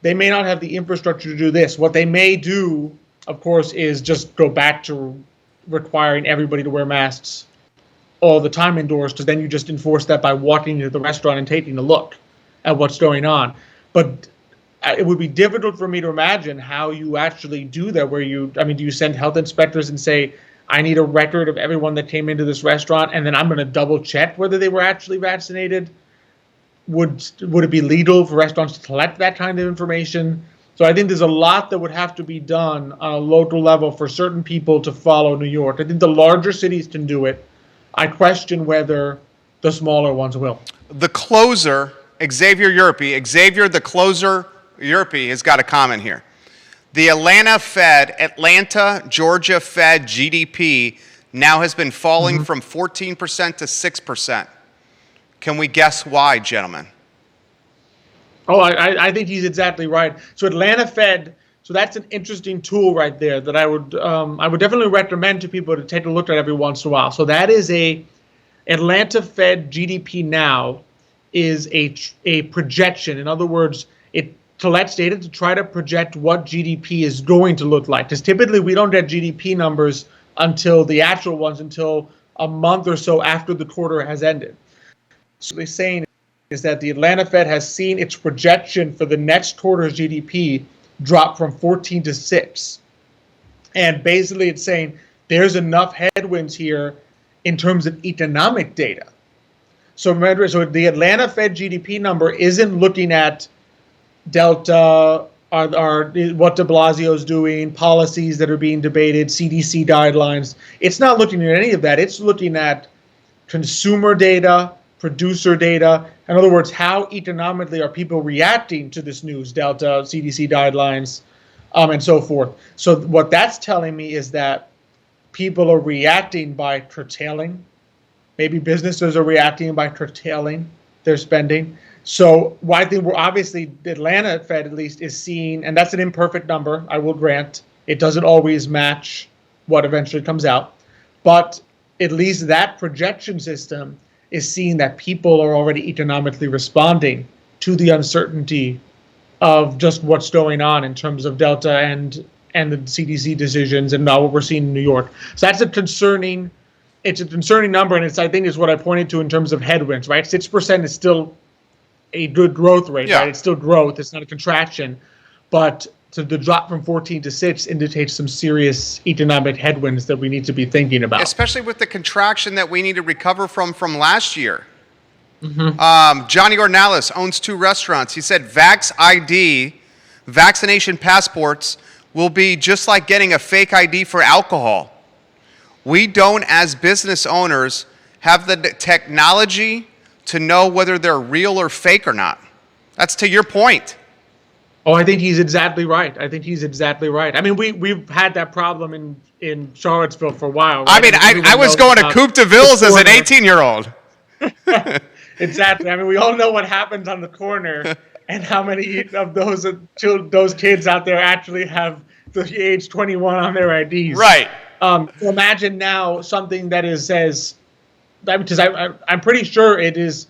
they may not have the infrastructure to do this. What they may do, of course, is just go back to requiring everybody to wear masks all the time indoors, because then you just enforce that by walking into the restaurant and taking a look at what's going on. But it would be difficult for me to imagine how you actually do that, where do you send health inspectors and say, I need a record of everyone that came into this restaurant, and then I'm going to double check whether they were actually vaccinated? Would it be legal for restaurants to collect that kind of information? So I think there's a lot that would have to be done on a local level for certain people to follow New York. I think the larger cities can do it. I question whether the smaller ones will. The closer, Xavier the closer, Urpi, has got a comment here. The Atlanta, Georgia Fed GDP now has been falling from 14% to 6%. Can we guess why, gentlemen? Oh, I think he's exactly right. So Atlanta Fed, so that's an interesting tool right there that I would definitely recommend to people to take a look at every once in a while. So that is Atlanta Fed GDP now is a projection. In other words, it collects data to try to project what GDP is going to look like. Because typically we don't get GDP numbers until the actual ones, until a month or so after the quarter has ended. So what they're saying is that the Atlanta Fed has seen its projection for the next quarter's GDP drop from 14 to 6. And basically it's saying there's enough headwinds here in terms of economic data. So remember, so the Atlanta Fed GDP number isn't looking at Delta, what de Blasio's doing, policies that are being debated, CDC guidelines. It's not looking at any of that. It's looking at consumer data, producer data. In other words, how economically are people reacting to this news, Delta, CDC guidelines, and so forth. So what that's telling me is that people are reacting by curtailing. Maybe businesses are reacting by curtailing their spending. So I think we're obviously, the Atlanta Fed at least is seeing, and that's an imperfect number, I will grant. It doesn't always match what eventually comes out. But at least that projection system is seeing that people are already economically responding to the uncertainty of just what's going on in terms of Delta and the CDC decisions and now what we're seeing in New York. So that's a concerning number, and I think is what I pointed to in terms of headwinds, right? 6% is still a good growth rate, right? It's still growth. It's not a contraction. But so the drop from 14 to 6 indicates some serious economic headwinds that we need to be thinking about. Especially with the contraction that we need to recover from last year. Johnny Ornalis owns 2 restaurants. He said Vax ID, vaccination passports, will be just like getting a fake ID for alcohol. We don't, as business owners, have the technology to know whether they're real or fake or not. That's to your point. Oh, I think he's exactly right. I mean, we've had that problem in Charlottesville for a while. Right? I mean, I was going to Coupe de Villes as an 18-year-old. Exactly. I mean, we all know what happens on the corner and how many of those kids out there actually have the age 21 on their IDs. Right. Imagine now something that says, because I'm pretty sure it is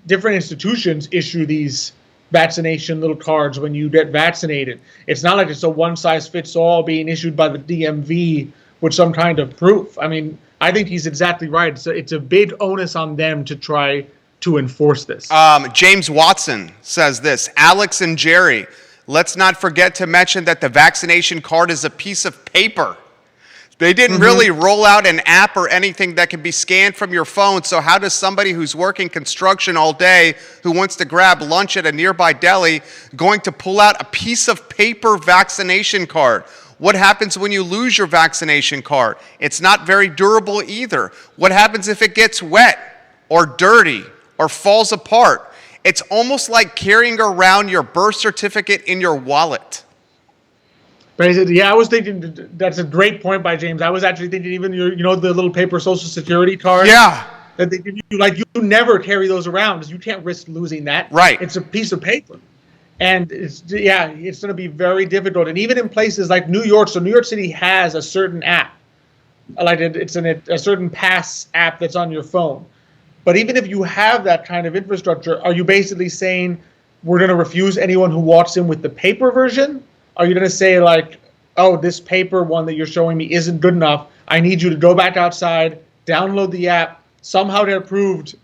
different institutions issue these vaccination little cards when you get vaccinated. It's not like it's a one-size-fits-all being issued by the DMV with some kind of proof. I mean, I think he's exactly right. It's a big onus on them to try to enforce this. James Watson says this, Alex and Jerry, let's not forget to mention that the vaccination card is a piece of paper. They didn't really roll out an app or anything that can be scanned from your phone. So how does somebody who's working construction all day, who wants to grab lunch at a nearby deli, going to pull out a piece of paper vaccination card? What happens when you lose your vaccination card? It's not very durable either. What happens if it gets wet or dirty or falls apart? It's almost like carrying around your birth certificate in your wallet. Yeah, I was thinking that's a great point by James. I was actually thinking even the little paper Social Security card. Yeah. That they give you, like, you never carry those around because you can't risk losing that. Right. It's a piece of paper, and it's going to be very difficult. And even in places like New York, so New York City has a certain app, like it's a certain pass app that's on your phone. But even if you have that kind of infrastructure, are you basically saying we're going to refuse anyone who walks in with the paper version? Are you going to say, like, oh, this paper one that you're showing me isn't good enough. I need you to go back outside, download the app, somehow get approved,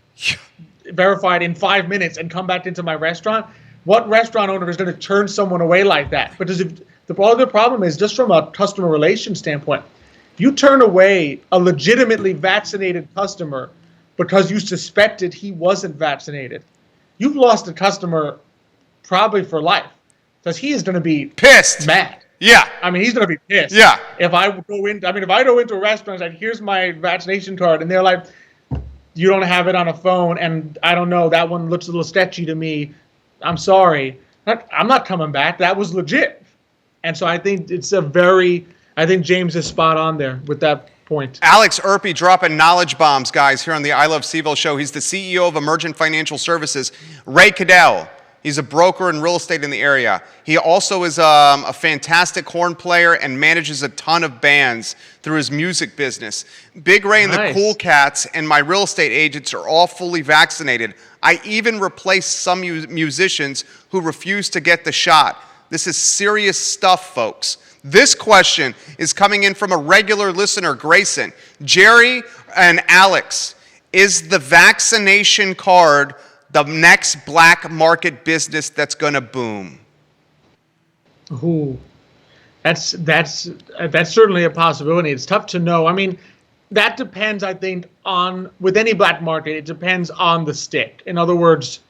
verified in 5 minutes, and come back into my restaurant? What restaurant owner is going to turn someone away like that? Because if the other problem is, just from a customer relations standpoint, you turn away a legitimately vaccinated customer because you suspected he wasn't vaccinated, you've lost a customer probably for life. Because he is going to be pissed, mad. Yeah. I mean, he's going to be pissed. Yeah. If I go into a restaurant and here's my vaccination card, and they're like, you don't have it on a phone, and I don't know, that one looks a little sketchy to me. I'm sorry. I'm not coming back. That was legit. And so I think I think James is spot on there with that point. Alex Urpí dropping knowledge bombs, guys, here on the I Love CVille Show. He's the CEO of Emergent Financial Services. Ray Cadell. He's a broker in real estate in the area. He also is a fantastic horn player and manages a ton of bands through his music business. Big Ray and the Cool Cats and my real estate agents are all fully vaccinated. I even replaced some musicians who refused to get the shot. This is serious stuff, folks. This question is coming in from a regular listener, Grayson. Jerry and Alex, is the vaccination card the next black market business that's going to boom? Ooh, that's certainly a possibility. It's tough to know. I mean, that depends, I think, with any black market, it depends on the stick. In other words,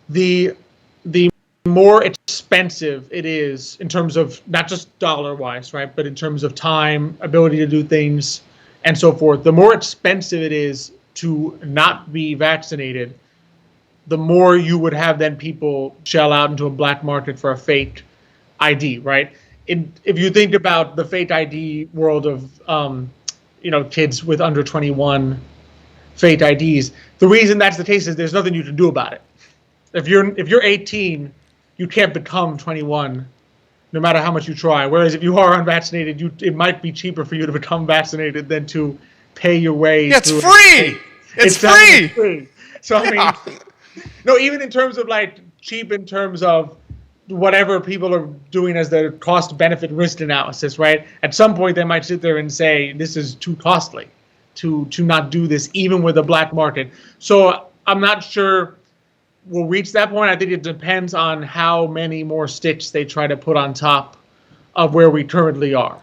the more expensive it is in terms of not just dollar-wise, right, but in terms of time, ability to do things, and so forth, the more expensive it is to not be vaccinated, the more you would have then people shell out into a black market for a fake ID, right? If you think about the fake ID world of, kids with under 21 fake IDs, the reason that's the case is there's nothing you can do about it. If you're 18, you can't become 21, no matter how much you try. Whereas if you are unvaccinated, it might be cheaper for you to become vaccinated than to pay your way. Yeah, it's free. It's free. So I mean. No, even in terms of like cheap in terms of whatever people are doing as their cost benefit risk analysis, right? At some point they might sit there and say, this is too costly to not do this, even with a black market. So I'm not sure we'll reach that point. I think it depends on how many more sticks they try to put on top of where we currently are.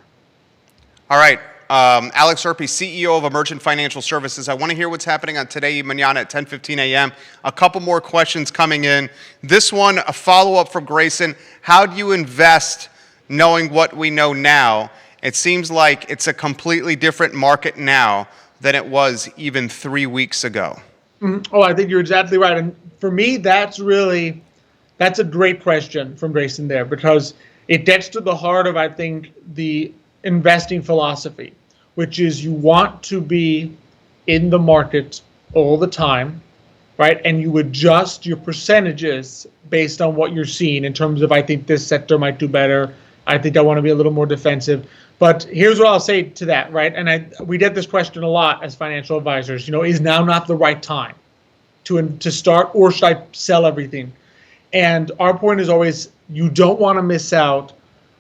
All right. Alex Urpí, CEO of Emergent Financial Services. I want to hear what's happening on Today y Mañana at 10:15 a.m. A couple more questions coming in. This one, a follow-up from Grayson. How do you invest knowing what we know now? It seems like it's a completely different market now than it was even 3 weeks ago. Oh, I think you're exactly right. And for me, that's a great question from Grayson there, because it gets to the heart of, I think, the investing philosophy, which is you want to be in the market all the time, right? And you adjust your percentages based on what you're seeing in terms of, I think this sector might do better. I think I want to be a little more defensive. But here's what I'll say to that, right? And we get this question a lot as financial advisors, is now not the right time to start, or should I sell everything? And our point is always, you don't want to miss out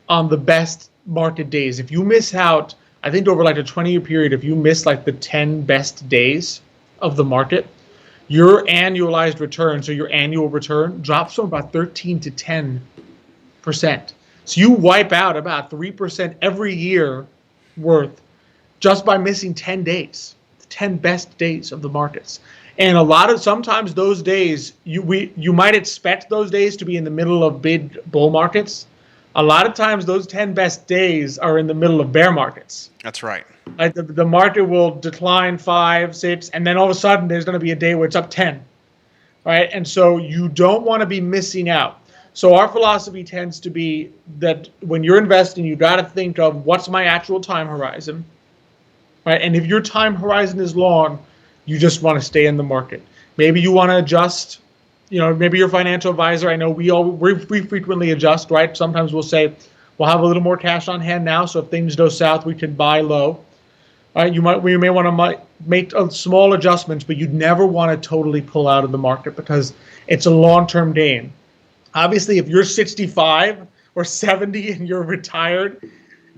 on the best market days. If you miss out, I think over like a 20-year period, if you miss like the 10 best days of the market, your annualized return, so your annual return, drops from about 13 to 10%. So you wipe out about 3% every year worth just by missing 10 days, the 10 best days of the markets. And sometimes those days, you might expect those days to be in the middle of big bull markets. A lot of times those 10 best days are in the middle of bear markets. That's right. Like the market will decline 5, 6, and then all of a sudden there's going to be a day where it's up 10, right? And so you don't want to be missing out. So our philosophy tends to be that when you're investing, you got to think of what's my actual time horizon, right? And if your time horizon is long, you just want to stay in the market. Maybe you want to adjust. Maybe your financial advisor. I know we frequently adjust, right? Sometimes we'll say we'll have a little more cash on hand now, so if things go south, we can buy low. We may want to make small adjustments, but you'd never want to totally pull out of the market because it's a long-term gain. Obviously, if you're 65 or 70 and you're retired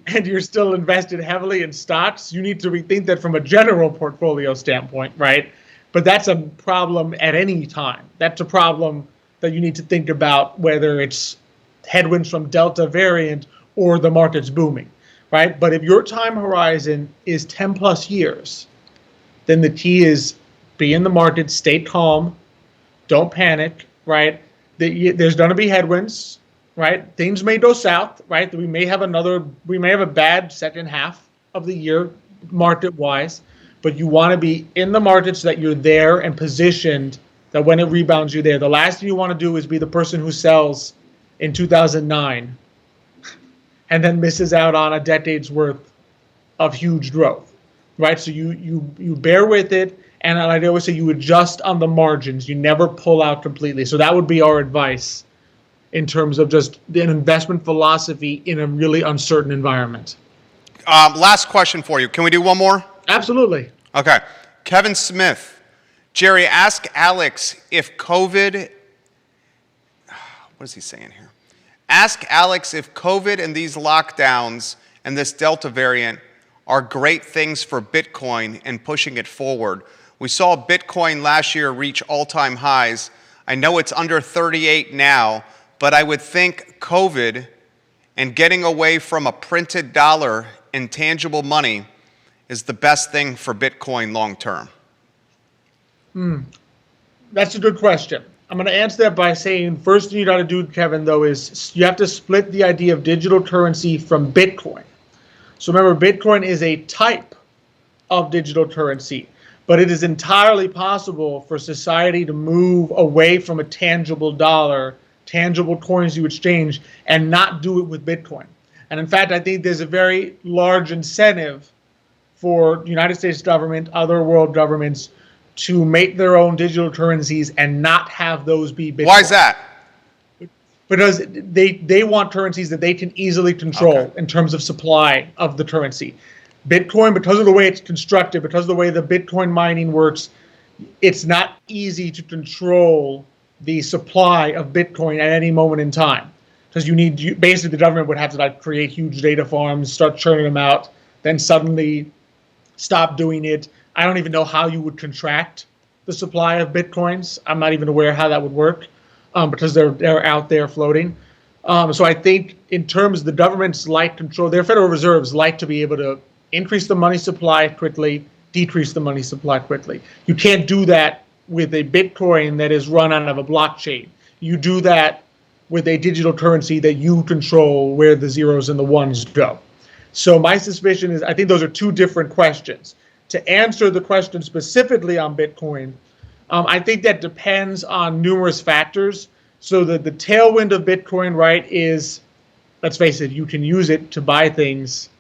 and you're still invested heavily in stocks, you need to rethink that from a general portfolio standpoint, right? But that's a problem at any time. That's a problem that you need to think about, whether it's headwinds from Delta variant or the market's booming, right? But if your time horizon is 10 plus years, then the key is be in the market, stay calm, don't panic, right? There's going to be headwinds, right? Things may go south, right? We may have a bad second half of the year market-wise, but you want to be in the market so that you're there and positioned that when it rebounds, you're there. The last thing you want to do is be the person who sells in 2009 and then misses out on a decade's worth of huge growth, right? So you bear with it, and like I always say, you adjust on the margins. You never pull out completely. So that would be our advice in terms of just an investment philosophy in a really uncertain environment. Last question for you. Can we do one more? Absolutely. Okay. Kevin Smith. Jerry, ask Alex if COVID... What is he saying here? Ask Alex if COVID and these lockdowns and this Delta variant are great things for Bitcoin and pushing it forward. We saw Bitcoin last year reach all-time highs. I know it's under 38 now, but I would think COVID and getting away from a printed dollar and tangible money is the best thing for Bitcoin long term. That's a good question. I'm going to answer that by saying first thing you got to do, Kevin, though, is you have to split the idea of digital currency from Bitcoin. So remember, Bitcoin is a type of digital currency, but it is entirely possible for society to move away from a tangible dollar, tangible coins you exchange, and not do it with Bitcoin. And in fact, I think there's a very large incentive for the United States government, other world governments, to make their own digital currencies and not have those be Bitcoin. Why is that? Because they want currencies that they can easily control in terms of supply of the currency. Bitcoin, because of the way it's constructed, because of the way the Bitcoin mining works, it's not easy to control the supply of Bitcoin at any moment in time. Because basically the government would have to create huge data farms, start churning them out, then suddenly stop doing it. I don't even know how you would contract the supply of Bitcoins. I'm not even aware how that would work because they're out there floating. So I think in terms of the government's control, their Federal Reserves like to be able to increase the money supply quickly, decrease the money supply quickly. You can't do that with a Bitcoin that is run out of a blockchain. You do that with a digital currency that you control where the zeros and the ones go. So my suspicion is I think those are two different questions. To answer the question specifically on Bitcoin, I think that depends on numerous factors. So the tailwind of Bitcoin, right, is, let's face it, you can use it to buy things,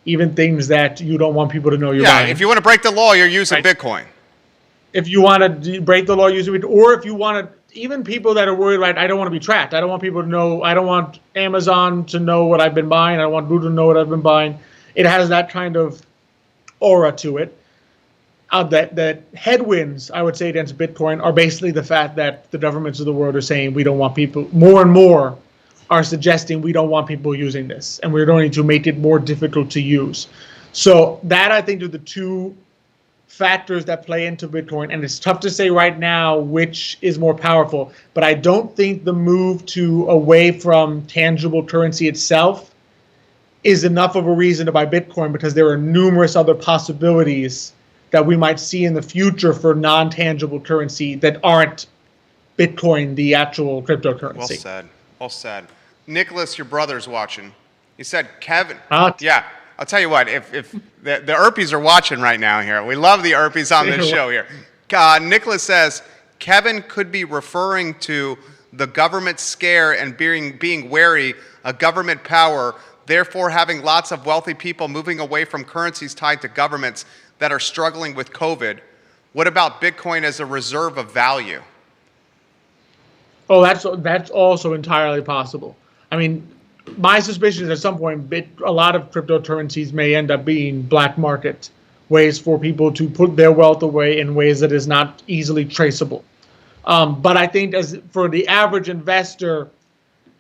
even things that you don't want people to know you're buying. Yeah, if you want to break the law, you're using Bitcoin. If you want to break the law, using it, or if you want to, even people that are worried, right, I don't want to be tracked. I don't want people to know, I don't want Amazon to know what I've been buying. I don't want Google to know what I've been buying. It has that kind of aura to it. That headwinds, I would say, against Bitcoin are basically the fact that the governments of the world are saying we don't want people, more and more are suggesting we don't want people using this, and we're going to make it more difficult to use. So that, I think, are the two factors that play into Bitcoin, and it's tough to say right now which is more powerful, but I don't think the move away from tangible currency itself is enough of a reason to buy Bitcoin, because there are numerous other possibilities that we might see in the future for non-tangible currency that aren't Bitcoin, the actual cryptocurrency. Well said. Well said. Nicholas, your brother's watching. He said, Kevin. Hot. Yeah, I'll tell you what. If the Urpies are watching right now here, we love the Urpies on this show here. Nicholas says, Kevin could be referring to the government scare and being wary of government power, therefore having lots of wealthy people moving away from currencies tied to governments that are struggling with COVID. What about Bitcoin as a reserve of value? Oh, that's also entirely possible. I mean, my suspicion is at some point a lot of cryptocurrencies may end up being black market ways for people to put their wealth away in ways that is not easily traceable. But I think as for the average investor,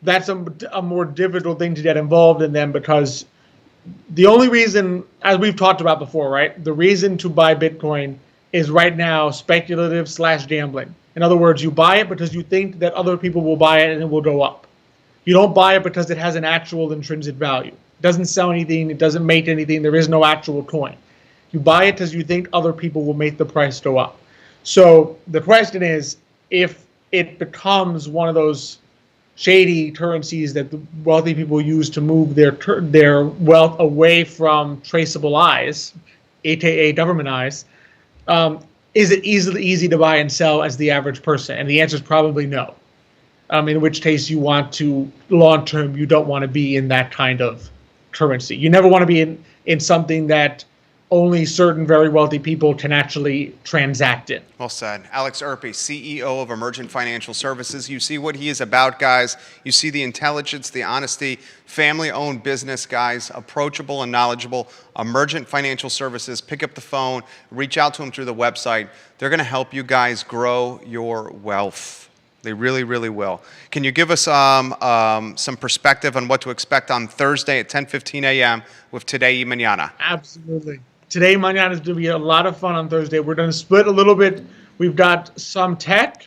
that's a more difficult thing to get involved in them, because the only reason, as we've talked about before, right, the reason to buy Bitcoin is right now speculative / gambling. In other words, you buy it because you think that other people will buy it and it will go up. You don't buy it because it has an actual intrinsic value. It doesn't sell anything. It doesn't make anything. There is no actual coin. You buy it because you think other people will make the price go up. So the question is, if it becomes one of those shady currencies that the wealthy people use to move their wealth away from traceable eyes, aka government eyes, is it easy to buy and sell as the average person? And the answer is probably no. In which case you want to, long term, you don't want to be in that kind of currency. You never want to be in something that only certain very wealthy people can actually transact in. Well said. Alex Urpí, CEO of Emergent Financial Services. You see what he is about, guys. You see the intelligence, the honesty, family-owned business, guys, approachable and knowledgeable. Emergent Financial Services. Pick up the phone, reach out to them through the website. They're going to help you guys grow your wealth. They really, really will. Can you give us some perspective on what to expect on Thursday at 10:15 a.m. with Today y Mañana? Absolutely. Today, Mañana is going to be a lot of fun on Thursday. We're going to split a little bit. We've got some tech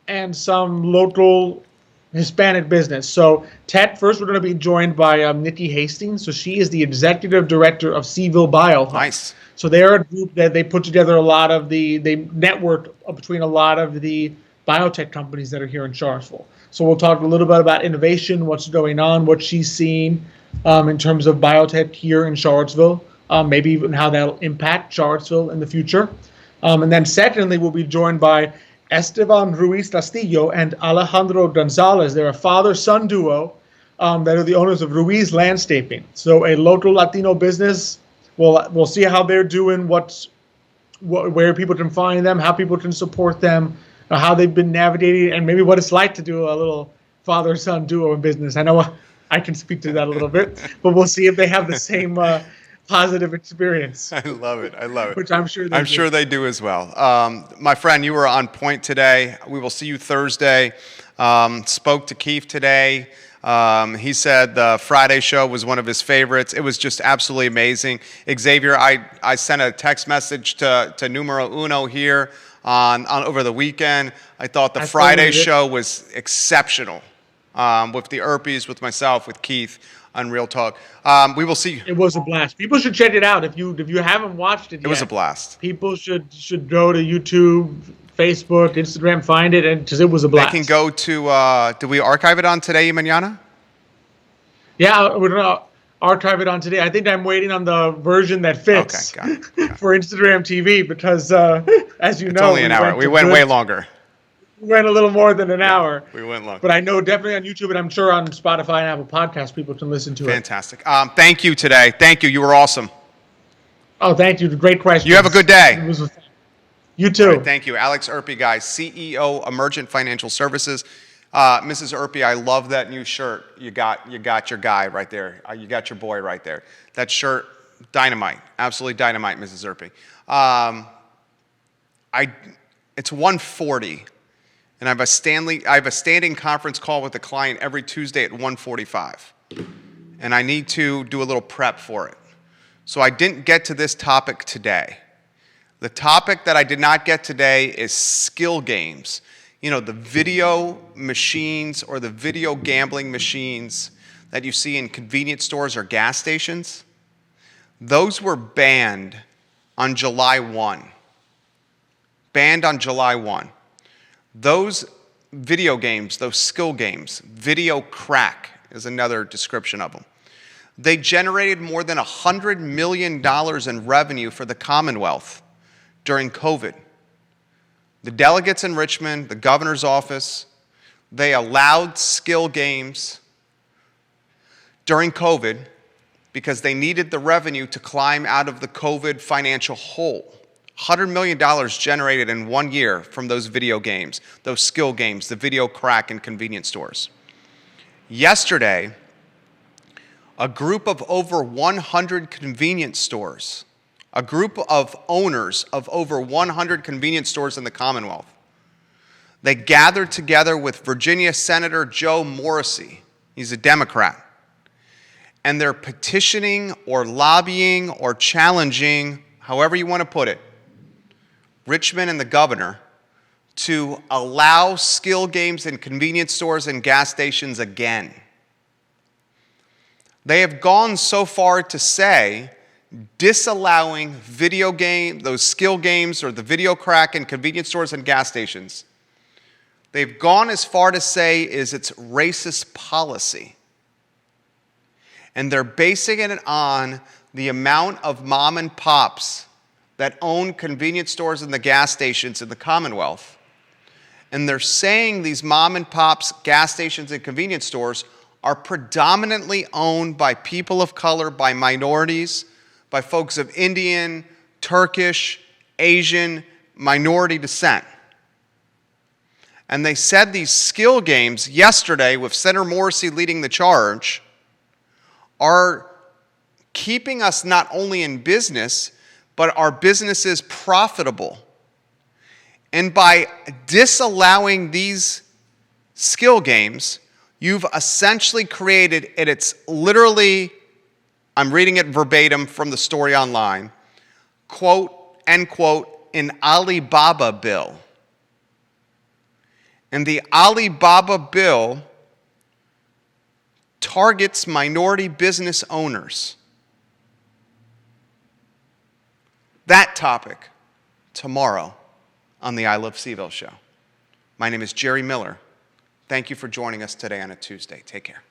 and some local Hispanic business. So tech, first we're going to be joined by Nikki Hastings. So she is the executive director of CVille Bio. Nice. So they're a group that they put together a lot of they network between a lot of the biotech companies that are here in Charlottesville. So we'll talk a little bit about innovation, what's going on, what she's seen in terms of biotech here in Charlottesville. Maybe even how that'll impact Charlottesville in the future. And then secondly, we'll be joined by Esteban Ruiz Castillo and Alejandro Gonzalez. They're a father-son duo that are the owners of Ruiz Landscaping. So a local Latino business. We'll see how they're doing, where people can find them, how people can support them, how they've been navigating, and maybe what it's like to do a little father-son duo in business. I know I can speak to that a little bit, but we'll see if they have the same positive experience. I love it. I love it. Which I'm sure they do. Sure they do as well. My friend, you were on point today. We will see you Thursday. Spoke to Keith today. He said the Friday show was one of his favorites. It was just absolutely amazing. Xavier, I sent a text message to Numero Uno here on over the weekend. I thought the Friday show was exceptional with the Urpies, with myself, with Keith. On Real Talk. We will see. It was a blast. People should check it out. If you haven't watched it yet. It was a blast. People should go to YouTube, Facebook, Instagram, find it, and because it was a blast. They can go to, do we archive it on Today y Mañana? Yeah, we're going to archive it on Today. I think I'm waiting on the version that fits Got it. for Instagram TV because, as you know. It's only an hour. We went way longer. We went a little more than an hour. We went long. But I know definitely on YouTube, and I'm sure on Spotify and Apple Podcasts, people can listen to it. Fantastic. Thank you today. Thank you. You were awesome. Oh, thank you. Great question. You have a good day. It was you too. Right, thank you. Alex Urpí, guys, CEO, Emergent Financial Services. Mrs. Urpí, I love that new shirt. You got your guy right there. You got your boy right there. That shirt, dynamite. Absolutely dynamite, Mrs. Urpí. It's 1:40. And I have a standing conference call with the client every Tuesday at 1:45. And I need to do a little prep for it. So I didn't get to this topic today. The topic that I did not get today is skill games. You know, the video machines or the video gambling machines that you see in convenience stores or gas stations, those were banned on July 1. Banned on July 1. Those video games, those skill games, video crack is another description of them. They generated more than $100 million in revenue for the Commonwealth during COVID. The delegates in Richmond, the governor's office, they allowed skill games during COVID because they needed the revenue to climb out of the COVID financial hole. $100 million generated in 1 year from those video games, those skill games, the video crack in convenience stores. Yesterday, a group of over 100 convenience stores, a group of owners of over 100 convenience stores in the Commonwealth, they gathered together with Virginia Senator Joe Morrissey. He's a Democrat. And they're petitioning or lobbying or challenging, however you want to put it, Richmond and the governor to allow skill games in convenience stores and gas stations again. They have gone so far to say disallowing video game, those skill games or the video crack in convenience stores and gas stations. They've gone as far to say is it's racist policy. And they're basing it on the amount of mom and pops that own convenience stores and the gas stations in the Commonwealth. And they're saying these mom and pops, gas stations and convenience stores are predominantly owned by people of color, by minorities, by folks of Indian, Turkish, Asian, minority descent. And they said these skill games yesterday, with Senator Morrissey leading the charge, are keeping us not only in business, but our businesses profitable. And by disallowing these skill games, you've essentially created, and it's literally, I'm reading it verbatim from the story online, quote, end quote, an Alibaba bill. And the Alibaba bill targets minority business owners. That topic tomorrow on the I Love CVille Show. My name is Jerry Miller. Thank you for joining us today on a Tuesday. Take care.